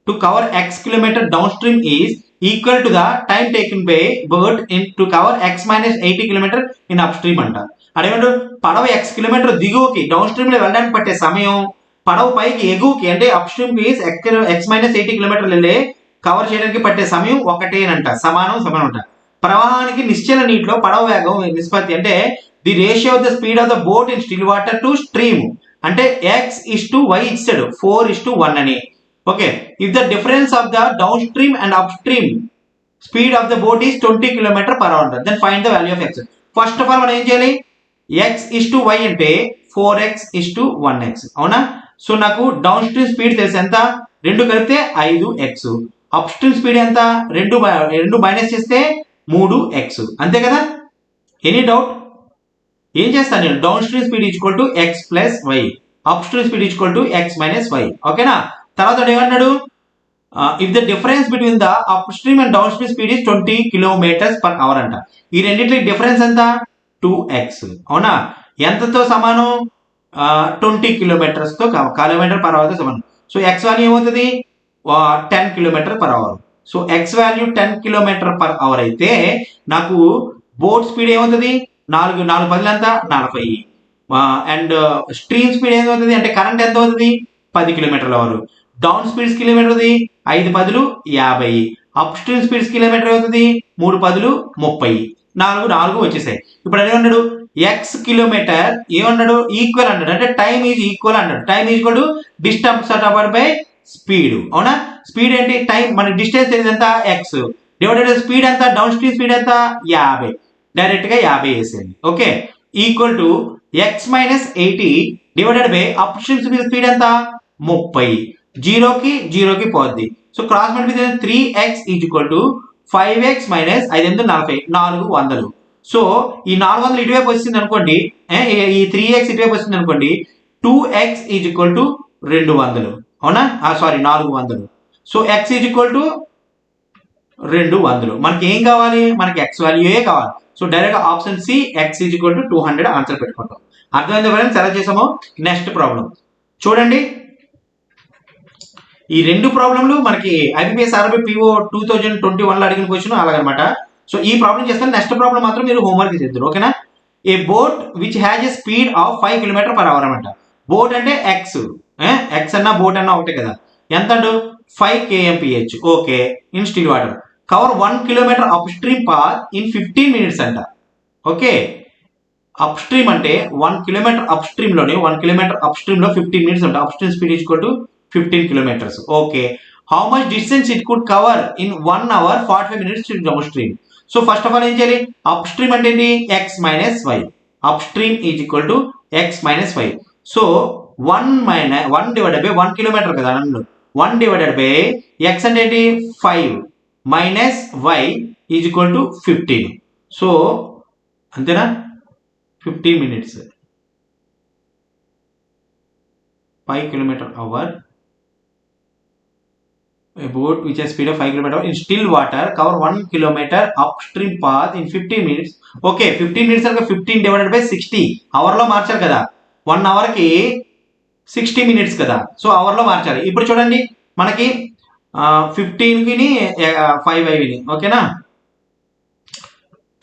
to cover x kilometre down stream is equal to the time taken by boat in to cover x minus 80 kilometre in up stream అంట. అదేమంటారు, పడవ x kilometre దిగువకి down stream లో వెళ్ళడానికి పట్టే సమయం, పడవ పైకి ఎగువకి అంటే అప్ స్ట్రీమ్ కి x మైనస్ 80 కిలోమీటర్లు వెళ్ళే కవర్ చేయడానికి పట్టే సమయం ఒకటేనంట, సమానం అంట. ప్రవాహానికి నిశ్చల నీటిలో పడవ వేగం నిష్పత్తి అంటే the ratio of the speed of the boat in still water to stream అంటే x:y ఇచ్చాడు 4:1 అని. Okay, if the difference of the down stream and up stream speed of the boat is 20 kilometre per hour, then find the value of x. First of all మనం ఏం చేయాలి, x:y అంటే 4x:1x. అవునా, so నాకు down stream speed తెలుసు ఎంత, 2 కలిపితే 5x. Up stream speed ఎంత 2 మైనస్ చేస్తే 3x, అంతే కదా. Any doubt? ఏం చేస్తాను నేను, down stream speed equal to x plus y, up stream speed equal to x minus y. ఓకేనా, తర్వాత ఏమన్నాడు, if the difference between the up stream and down stream speed is 20 kilometres per hour అంట. ఈ రెండింటి difference ఎంత 2x. అవునా, ఎంతతో సమానం 20 kilometres తో కిలోమీటర్ పర్ అవర్ తో సమానం. సో ఎక్స్ వాల్యూ ఏమవుతుంది 10 kilometre per hour. So X value 10 kilometre per hour అయితే నాకు బోట్ స్పీడ్ ఏమవుతుంది 4 పదులు ఎంత 40. అండ్ స్ట్రీమ్ స్పీడ్ ఏమవుతుంది అంటే కరెంట్ ఎంత అవుతుంది 10 కిలోమీటర్ల అవర్. డౌన్ స్పీడ్స్ కిలోమీటర్ 5 పదులు 50. అప్ స్ట్రీమ్ స్పీడ్స్ కిలోమీటర్ అవుతుంది 3 పదులు 30. 4 వచ్చేసాయి. ఇప్పుడు ఏమన్నాడు ఎక్స్ కిలోమీటర్ ఏమన్నాడు ఈక్వల్ అన్నాడు, అంటే టైం ఈజ్ ఈక్వల్ అన్నాడు. Time equal to distance divided by speed. అవునా, స్పీడ్ ఏంటి టైం మన డిస్టెన్స్ ఎంత ఎక్స్ డివైడెడ్ స్పీడ్ ఎంత డౌన్ స్ట్రీమ్ స్పీడ్ ఎంత 50. డైరెక్ట్ గా 50 వేసేయండి. Okay, equal to X minus 80 divided by up stream speed ఎంత 30. జీరోకి పోద్ది. So cross multiply 3x is equal to 5x minus 5 400. So ఈ 400 ఇటువైపు వచ్చింది అనుకోండి, ఈ 3x ఇటువైపు వచ్చింది అనుకోండి 2x ఈజ్ ఈక్వల్ టు 200. అవునా, sorry 400. So x is equal to 200. మనకి ఏం కావాలి, మనకి x వాల్యూయే కావాలి. So direct option C x is equal to 200 answer పెట్టుకుంటాం. అర్థమైంది ఫ్రెండ్స్ ఎలా చేసామో. నెక్స్ట్ ప్రాబ్లం చూడండి. ఈ రెండు ప్రాబ్లంలు మనకి ఐబిపిఎస్ ఆర్ఆర్బి పిఓ 2021 లో అడిగిన క్వశ్చన్ అలాగనమాట. సో ఈ ప్రాబ్లం చేస్తాను. నెక్స్ట్ ప్రాబ్లం మాత్రం మీరు హోంవర్క్ చేద్దరు. ఓకేనా, a boat which has a speed of 5 kilometer per hour అనమాట. బోట్ అంటే ఎక్స్, ఎక్స్ అన్నా బోట్ అన్నా ఒకటే కదా. ఎంత and 5 kmph. Okay, in still water cover 1 kilometer up stream path in 15 minutes అంట. ఓకే, అప్ స్ట్రీమ్ అంటే 1 కిలోమీటర్ అప్ స్ట్రీమ్ లోనే 1 కిలోమీటర్ అప్ స్ట్రీమ్ లో 15 మినిట్స్ అంట. Up stream speed equal to 15 kilometers. Okay. How much distance it could cover in 1 hour 45 minutes to downstream? So first of all ఏం చేయాలి, upstream అంటే ఏంటి x minus y. Upstream is equal to x minus y. So 1 divided by 1 kilometer కదా అన్నాడు. 1 divided by x అంటే ఏంటి 5 minus y is equal to 15. So అంతేనా 15 minutes 5 kilometer hour. A boat which has speed of 5 km in still water cover 1 kilometer upstream path in 15 minutes. Okay, 15 minutes అంటే 15 divided by 60 hour లో మార్చాలి కదా. 1 hour కి 60 minutes కదా. So our లో మార్చాలి. ఇప్పుడు చూడండి మనకి 15 కి 5 అయిని. ఓకేనా,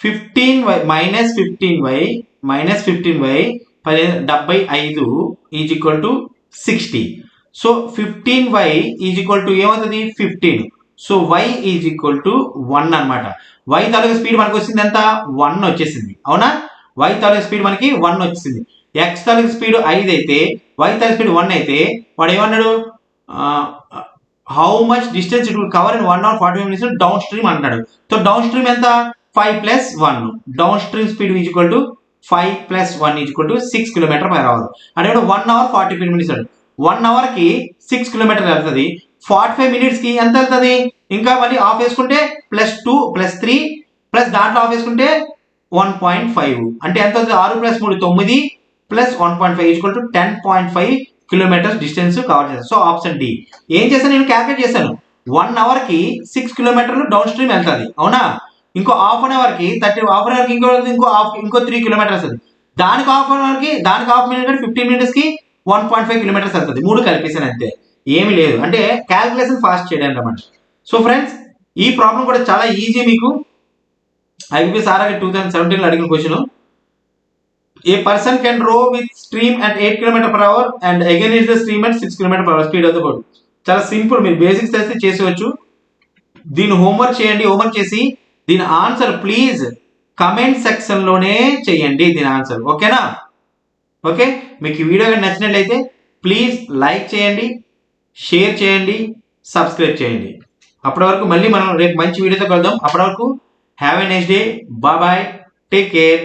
15y minus 15y minus 15y 75 is equal to 60. So 15y is equal to ఏమవుతుంది 15. So y is equal to 1 అనమాట. y తాలూకా స్పీడ్ మనకు వచ్చింది ఎంత 1 వచ్చేసింది. అవునా, y తాలూకా స్పీడ్ మనకి 1 వచ్చింది. x తాలూకా స్పీడ్ 5 అయితే y తాలూకా స్పీడ్ 1 అయితే వాడు ఏమన్నాడు how much distance it will cover in 1 hour 45 minutes down stream అంటాడు. సో డౌన్ స్ట్రీమ్ ఎంత 5 plus 1. Down stream speed is equal to 5 plus 1 is equal to 6 kilometre per hour. అంటే 1 hour 45 minutes. 1 hour కి 6 kilometre వెళ్తుంది. 45 minutes కి ఎంత వెళ్తుంది, ఇంకా మళ్ళీ ఆఫ్ వేసుకుంటే +2 +3 ప్లస్ దాంట్లో ఆఫ్ వేసుకుంటే 1.5 అంటే ఎంత అవుతుంది 6 + 3 9 plus 1.5 equal to 10.5 kilometers distance cover చేస్తాను. So option D. ఏం చేశాను నేను క్యాల్కులేట్ చేశాను. 1 hour కి 6 కిలోమీటర్లు డౌన్ స్ట్రీమ్ వెళ్తుంది. అవునా, ఇంకో హాఫ్ అన్ అవర్ కి హాఫ్ అన్ అవర్ కి ఇంకో 3 కిలోమీటర్స్ వస్తుంది. దానికి హాఫ్ అన్ అవర్ కి దానికి హాఫ్ మినిట్ 15 minutes కి 1.5 కిలోమీటర్స్ వెళ్తుంది. 3 కలిపేసాను అంతే, ఏమి లేదు. అంటే క్యాల్కులేషన్ ఫాస్ట్ చేయడం అన్నమాట. సో ఫ్రెండ్స్ ఈ ప్రాబ్లం కూడా చాలా ఈజీ. మీకు ఐబిపిఎస్ ఆర్ఆర్బి 2017 లో అడిగిన క్వశ్చన్. ఏ పర్సన్ కెన్ రో with stream at 8 km/h and again is the stream at 6 km/h speed of the boat. చాలా సింపుల్, మీరు బేసిక్స్ తెలిస్తే చేసేవచ్చు. దీని హోంవర్క్ చేయండి. హోంవర్క్ చేసి దీని ఆన్సర్ ప్లీజ్ కమెంట్ సెక్షన్ లోనే చేయండి దీని ఆన్సర్. ఓకేనా, ఓకే. మీకు ఈ వీడియో కానీ నచ్చినట్లయితే ప్లీజ్ లైక్ చేయండి, షేర్ చేయండి, సబ్స్క్రైబ్ చేయండి. అప్పటి వరకు మళ్ళీ మనం రేపు మంచి వీడియోతో కలుద్దాం. అప్పటి వరకు have a nice day. Bye bye, take care.